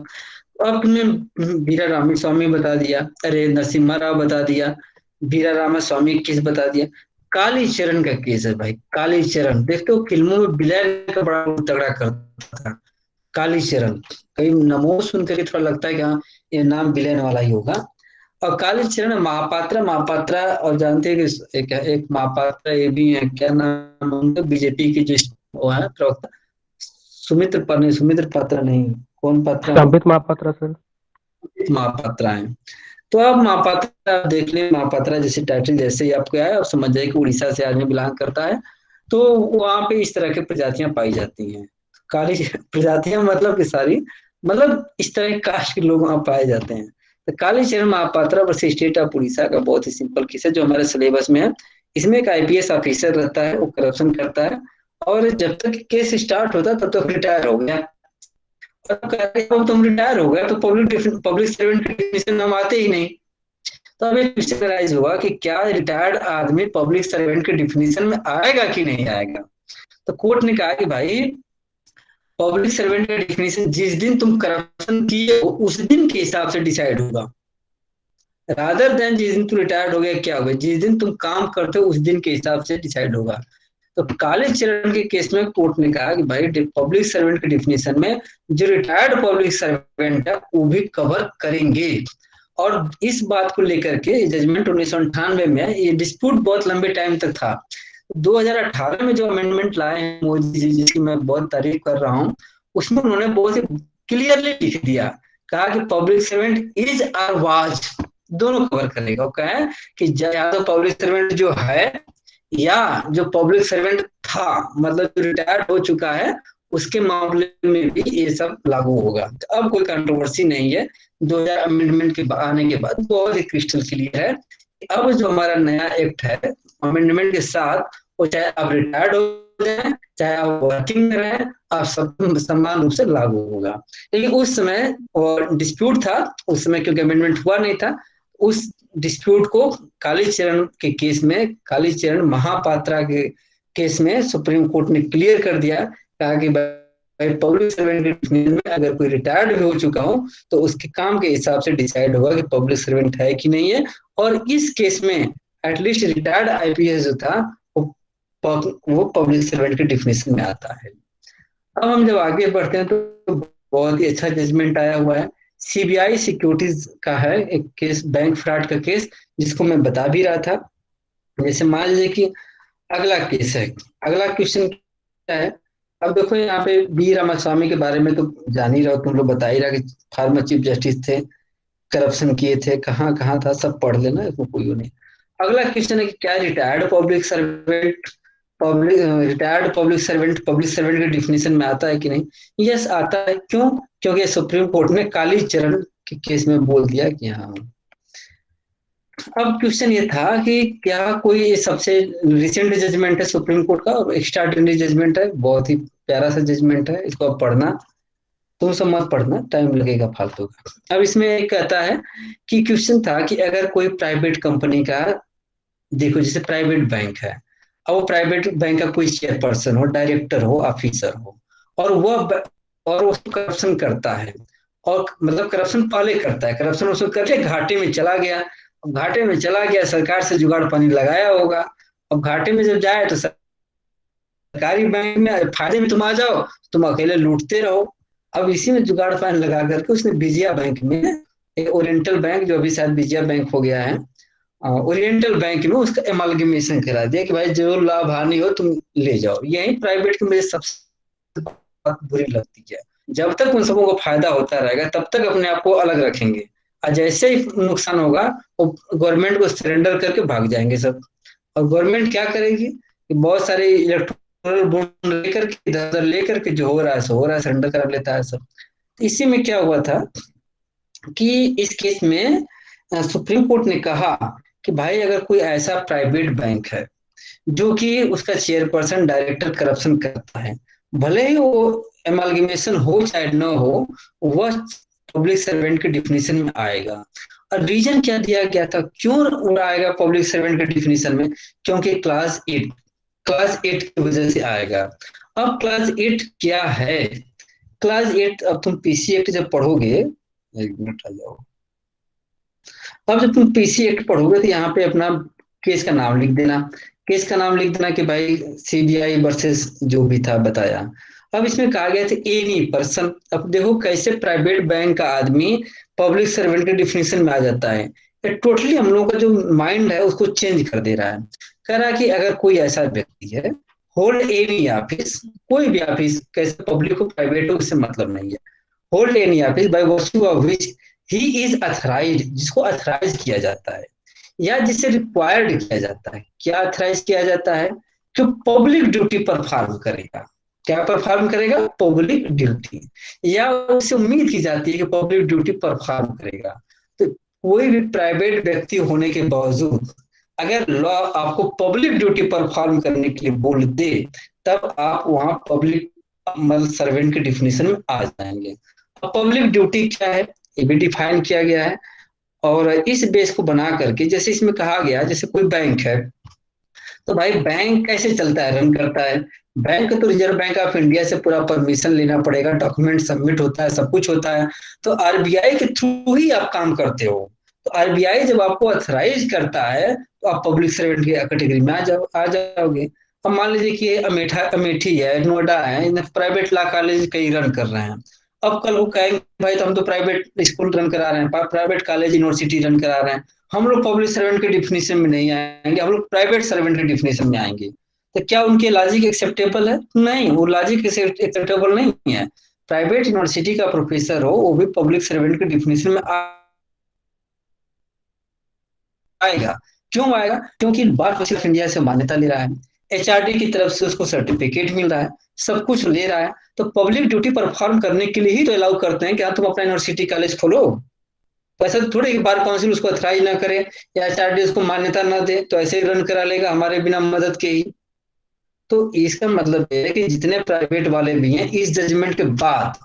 अब तुमने वीरा रामी स्वामी बता दिया, अरे नरसिम्हा राव बता दिया, वीरा रामा स्वामी केस बता दिया, काली चरण का केस है भाई, काली चरण देखते हो फिल्मों में विलय का बड़ा तगड़ा करता था, काली चरण, कई नमो सुन करके थोड़ा लगता है कि हाँ ये नाम विलेन वाला ही होगा। और काली चरण महापात्रा, महापात्रा और जानते हैं कि एक महापात्रा ये भी है, क्या नाम उनका, बीजेपी की जो वो है प्रवक्ता, सुमित्र पात्रा नहीं, कौन पात्रा, संबित महापात्रा सर, महापात्रा है। तो आप महापात्रा देख ले, महापात्रा जैसे टाइटल जैसे ही आपको आया आप समझ जाए कि उड़ीसा से आदमी बिलोंग करता है, तो वहां पे इस तरह की प्रजातियां पाई जाती हैं, काली प्रजातियां मतलब कि सारी, मतलब इस तरह के कास्ट के लोग वहां पाए जाते हैं। तो Kalicharan Mahapatra versus state of Orissa का बहुत ही सिंपल केस है जो हमारे सिलेबस में है, इसमें एक आईपीएस ऑफिसर रहता है, वो करप्शन करता है, और जब तक केस स्टार्ट होता तब तक रिटायर हो गया। और कहते हैं, अब तुम रिटायर हो गया तो पब्लिक सर्वेंट की डेफिनेशन में हम आते ही नहीं। तो अब एक क्वेश्चन राइज हुआ कि क्या रिटायर्ड आदमी पब्लिक सर्वेंट के डिफिनीशन में आएगा कि नहीं आएगा। तो कोर्ट ने कहा कि भाई पब्लिक सर्वेंट का डिफिनीशन जिस दिन तुम करप्शन किए हो उस दिन के हिसाब से डिसाइड होगा, रादर देन जिस दिन तुम रिटायर्ड हो गए क्या हो गया, जिस दिन तुम काम करते हो उस दिन के हिसाब से डिसाइड होगा। तो काले चरण के केस में कोर्ट ने कहा कि भाई पब्लिक सर्वेंट के डिफिनीशन में जो रिटायर्ड पब्लिक सर्वेंट है वो भी कवर करेंगे। और इस बात को लेकर के जजमेंट 1998 में, ये डिस्प्यूट बहुत लंबे टाइम तक था। 2018 में जो अमेंडमेंट लाए हैं मोदी जी, जिसकी मैं बहुत तारीफ कर रहा हूँ, उसमें उन्होंने बहुत ही क्लियरली लिख दिया, कहा कि पब्लिक सर्वेंट इज और वाज दोनों कवर करेगा। वो कहा कि या तो पब्लिक सर्वेंट जो है या जो पब्लिक सर्वेंट था, मतलब जो रिटायर्ड हो चुका है, उसके मामले में भी ये सब लागू होगा। तो अब कोई कंट्रोवर्सी नहीं है, 2000 अमेंडमेंट के आने के बाद बहुत ही क्रिस्टल क्लियर है। अब जो हमारा नया एक्ट है अमेंडमेंट के साथ, वो चाहे आप रिटायर्ड हो जाए चाहे आप वर्किंग में रहे, आप सब समान रूप से लागू होगा। लेकिन उस समय और डिस्प्यूट था, उस समय क्योंकि अमेंडमेंट हुआ नहीं था, उस डिस्प्यूट को कालीचरण के केस में, कालीचरण महापात्रा के केस में सुप्रीम कोर्ट ने क्लियर कर दिया, कहा कि भाई पब्लिक सर्वेंट के डिफिनीशन में अगर कोई रिटायर्ड भी हो चुका हो तो उसके काम के हिसाब से डिसाइड होगा कि पब्लिक सर्वेंट है कि नहीं है। और इस केस में एटलीस्ट रिटायर्ड आईपीएस जो था वो पब्लिक सर्वेंट के डिफिनीशन में आता है। अब हम जब आगे बढ़ते हैं तो बहुत ही अच्छा जजमेंट आया हुआ है, सीबीआई सिक्योरिटीज का है एक केस, बैंक फ्रॉड का केस, जिसको मैं बता भी रहा था। जैसे मान लीजिए कि अगला केस है, अगला क्वेश्चन क्या है। अब देखो यहाँ पे बी रामास्वामी के बारे में तो जान ही रहो, तुम लोग बता ही रहा कि फॉर्मर चीफ जस्टिस थे, करप्शन किए थे, कहाँ कहाँ था सब पढ़ लेना, इसमें कोई वो नहीं। अगला क्वेश्चन है कि क्या retired public servant public servant के डिफिनीशन में आता है कि नहीं। यस आता है। क्यों? क्योंकि सुप्रीम कोर्ट ने कालीचरण के केस में बोल दिया कि हाँ। अब क्वेश्चन ये था कि क्या कोई सबसे रिसेंट जजमेंट है सुप्रीम कोर्ट का और एक्स्ट्राऑर्डिनरी जजमेंट है, बहुत ही प्यारा सा जजमेंट है, इसको आप पढ़ना, तुम सब मत पढ़ना, टाइम लगेगा फालतू का। अब इसमें एक कहता है कि क्वेश्चन था कि अगर कोई प्राइवेट कंपनी का, देखो जैसे प्राइवेट बैंक है, अब वो प्राइवेट बैंक का कोई चेयरपर्सन हो, डायरेक्टर हो, ऑफिसर हो, और वो करप्शन करता है, और मतलब करप्शन पहले करता है, करप्शन उसको करके घाटे में चला गया। अब घाटे में चला गया, सरकार से जुगाड़ पानी लगाया होगा, अब घाटे में जब जाए तो सरकारी बैंक में फायदे में तुम आ जाओ, तुम अकेले लूटते रहो। अब इसी में जुगाड़ पानी लगा करके उसने विजया बैंक में, एक ओरिएंटल बैंक जो अभी शायद विजया बैंक हो गया है, ओरिएंटल बैंक में उसका एमालगमेशन करा दिया कि भाई जो लाभ हानि हो तुम ले जाओ। यही प्राइवेट की मुझे सबसे बात बुरी लगती है, जब तक उन सबों को फायदा होता रहेगा तब तक अपने आप को अलग रखेंगे, और जैसे ही नुकसान होगा वो गवर्नमेंट को सरेंडर करके भाग जाएंगे सब। और गवर्नमेंट क्या करेगी कि बहुत सारे इलेक्ट्रोल बॉन्ड लेकर के इधर उधर लेकर के जो हो रहा है सो हो रहा है, सरेंडर कर लेता है सब। इसी में क्या हुआ था कि इस केस में सुप्रीम कोर्ट ने कहा कि भाई अगर कोई ऐसा प्राइवेट बैंक है जो कि उसका चेयरपर्सन डायरेक्टर करप्शन करता है, भले ही वो एमालगमेशन हो चाहे न हो, वह पब्लिक सर्वेंट के डिफिनीशन में आएगा। और रीजन क्या दिया गया था, क्यों आएगा पब्लिक सर्वेंट के डिफिनीशन में, क्योंकि क्लास 8 की वजह से आएगा। अब क्लास 8 क्या है, क्लास 8, अब तुम पीसी एक्ट जब पढ़ोगे, एक मिनट आ जाओ, अब जब तुम पीसी एक्ट पढ़ोगे तो यहाँ पे अपना केस का नाम लिख देना, केस का नाम लिख देना कि भाई सीबीआई वर्सेस जो भी था बताया। अब इसमें कहा गया था एनी पर्सन, अब देखो कैसे प्राइवेट बैंक का आदमी पब्लिक सर्वेंट के डिफिनीशन में आ जाता है। ये टोटली हम लोगों का जो माइंड है उसको चेंज कर दे रहा है। कह रहा है कि अगर कोई ऐसा व्यक्ति है, होल्ड एनी ऑफिस, कोई भी ऑफिस, कैसे पब्लिक हो प्राइवेट हो उससे मतलब नहीं है, hold any office by virtue of which he is authorise, जिसको अथराइज किया जाता है या जिसे रिक्वायर्ड किया जाता है। क्या अथराइज किया जाता है? जो पब्लिक ड्यूटी परफॉर्म करेगा। क्या परफॉर्म करेगा? पब्लिक ड्यूटी, या उससे उम्मीद की जाती है कि पब्लिक ड्यूटी परफॉर्म करेगा। तो कोई भी प्राइवेट व्यक्ति होने के बावजूद अगर लॉ आपको पब्लिक ड्यूटी परफॉर्म करने के लिए बोल दे, तब आप वहां पब्लिक मतलब सर्वेंट के डिफिनेशन में आ जाएंगे। अब पब्लिक ड्यूटी क्या है ये भी डिफाइन किया गया है, और इस बेस को बना करके जैसे इसमें कहा गया, जैसे कोई बैंक है, तो भाई बैंक कैसे चलता है, रन करता है। बैंक तो रिजर्व बैंक ऑफ इंडिया से पूरा परमिशन लेना पड़ेगा, डॉक्यूमेंट सबमिट होता है, सब कुछ होता है। तो आरबीआई के थ्रू ही आप काम करते हो। तो आरबीआई जब आपको अथराइज करता है तो आप पब्लिक सर्वेंट की कैटेगरी में आ जाओगे। अब मान लीजिए कि अमेठी है, नोएडा है, प्राइवेट लॉ कॉलेज कई रन कर रहे हैं। अब कल वो कहेंगे भाई तो हम तो प्राइवेट स्कूल रन करा रहे हैं, प्राइवेट कॉलेज यूनिवर्सिटी रन करा रहे हैं, हम लोग पब्लिक सर्वेंट के डिफिनेशन में नहीं आएंगे, हम लोग प्राइवेट सर्वेंट के डिफिनेशन में आएंगे। तो क्या उनके लॉजिक एक्सेप्टेबल है? नहीं, वो लॉजिक एक्सेप्टेबल नहीं है। प्राइवेट यूनिवर्सिटी का प्रोफेसर हो वो भी पब्लिक सर्वेंट के डिफिनेशन में आएगा। क्यों आएगा? क्योंकि बार काउंसिल ऑफ इंडिया से मान्यता ले रहा है, एचआरडी की तरफ से उसको सर्टिफिकेट मिल रहा है, सब कुछ ले रहा है। तो पब्लिक ड्यूटी परफॉर्म करने के लिए ही तो अलाउ करते हैं कि हाँ तुम अपना यूनिवर्सिटी कॉलेज खोलो। तो ऐसा थोड़ी कि बार काउंसिल उसको अथराइज ना करे या एचआरडी उसको मान्यता ना दे तो ऐसे ही रन करा लेगा हमारे बिना मदद के ही। तो इसका मतलब है कि जितने प्राइवेट वाले भी हैं, इस जजमेंट के बाद,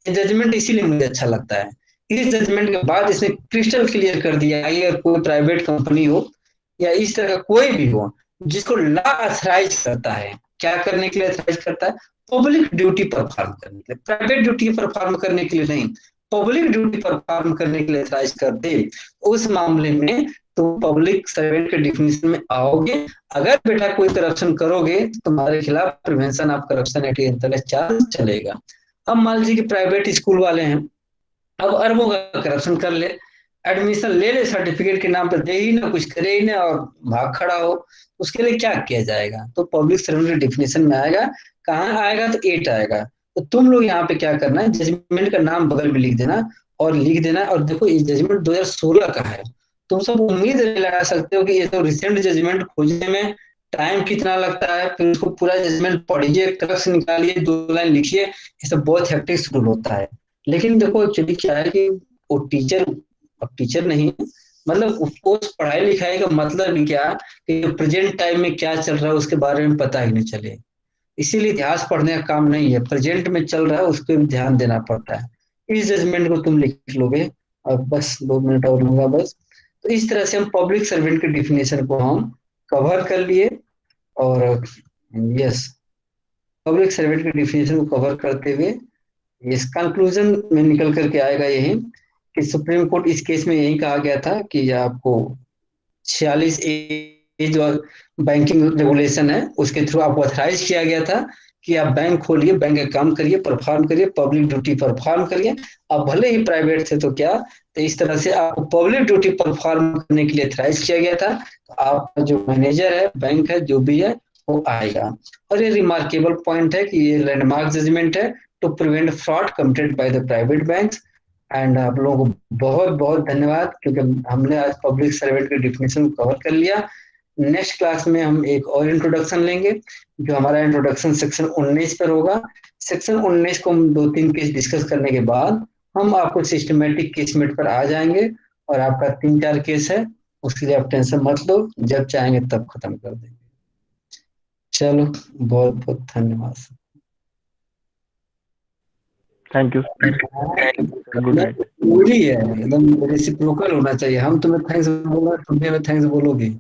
ये जजमेंट इसीलिए मुझे अच्छा लगता है, इस जजमेंट के बाद इसने क्रिस्टल क्लियर कर दिया है अगर कोई प्राइवेट कंपनी हो या इस तरह का कोई भी हो जिसको लॉ अथराइज करता है, क्या करने के लिए अथराइज करता है? पब्लिक ड्यूटी परफॉर्म करने के लिए, प्राइवेट ड्यूटी परफॉर्म करने के लिए नहीं, पब्लिक ड्यूटी परफॉर्म करने के लिए अथराइज कर दे, उस मामले में तो पब्लिक सर्वेंट के डिफिनेशन में आओगे। अगर बेटा कोई करप्शन करोगे तो तुम्हारे खिलाफ प्रिवेंशन ऑफ करप्शन एक्ट के अंतर्गत चार्ज चलेगा। अब मान लीजिए कि प्राइवेट स्कूल वाले हैं, अब अरबों का करप्शन कर ले, एडमिशन ले ले, सर्टिफिकेट के नाम पर दे ही ना, कुछ करे ही ना और भाग खड़ा हो, उसके लिए क्या किया जाएगा? तो पब्लिक सर्वेंट डिफिनेशन में आएगा। कहाँ आएगा? तो 8 आएगा। तो तुम लोग यहाँ पे क्या करना है, जजमेंट का नाम बगल में लिख देना और लिख देना। और देखो ये जजमेंट 2016 का है, तुम सब उम्मीद नहीं लगा सकते हो कि ये तो रिसेंट जजमेंट खोजने में टाइम कितना लगता है, फिर उसको पूरा जजमेंट पढ़िए, क्रक्स निकालिए, 2 लाइन लिखिए, ये सब बहुत हेक्टिक शेड्यूल होता है। लेकिन देखो एक्चुअली क्या है कि वो टीचर, अब टीचर नहीं है, मतलब उसको उस पढ़ाई लिखाई का मतलब ही क्या कि प्रेजेंट टाइम में क्या चल रहा है उसके बारे में पता ही नहीं चले। इसीलिए इतिहास पढ़ने का काम नहीं है, प्रेजेंट में चल रहा है उस पर भी ध्यान देना पड़ता है। इस जजमेंट को तुम लिख लोगे। अब बस 2 मिनट और लूंगा बस। तो इस तरह से हम पब्लिक सर्वेंट के डिफिनेशन को हम कवर कर लिए। और यस, पब्लिक सर्वेंट के डिफिनेशन को कवर करते हुए इस कंक्लूजन में निकल करके आएगा यही कि सुप्रीम कोर्ट इस केस में यही कहा गया था कि आपको 46A जो बैंकिंग रेगुलेशन है उसके थ्रू आपको अथराइज किया गया था कि आप बैंक खोलिए, बैंक का काम करिए, परफॉर्म करिए, पब्लिक ड्यूटी परफॉर्म करिए। आप भले ही प्राइवेट थे तो क्या, तो इस तरह से आपको पब्लिक ड्यूटी परफॉर्म करने के लिए अथराइज किया गया था। तो आपका जो मैनेजर है, बैंक है, जो भी है वो आएगा। और ये रिमार्केबल पॉइंट है कि ये लैंडमार्क जजमेंट है to prevent fraud committed by the private banks. And आप लोगों को बहुत बहुत धन्यवाद क्योंकि हमने आज पब्लिक सर्वेंट के डिफिनेशन को कवर कर लिया। नेक्स्ट क्लास में हम एक और इंट्रोडक्शन लेंगे जो हमारा इंट्रोडक्शन सेक्शन 19 पर होगा। सेक्शन 19 को हम 2-3 केस डिस्कस करने के बाद हम आपको सिस्टमेटिक केसमेट पर आ जाएंगे और आपका 3-4 केस है, उसके लिए आप टेंशन मत लो, जब चाहेंगे तब खत्म कर देंगे। चलो, बहुत बहुत धन्यवाद। Thank you. Good night. पूरी है एकदम रेसिप्रोकल होना चाहिए, हम तुम्हें थैंक्स बोला, तुम भी हमें थैंक्स बोलोगे।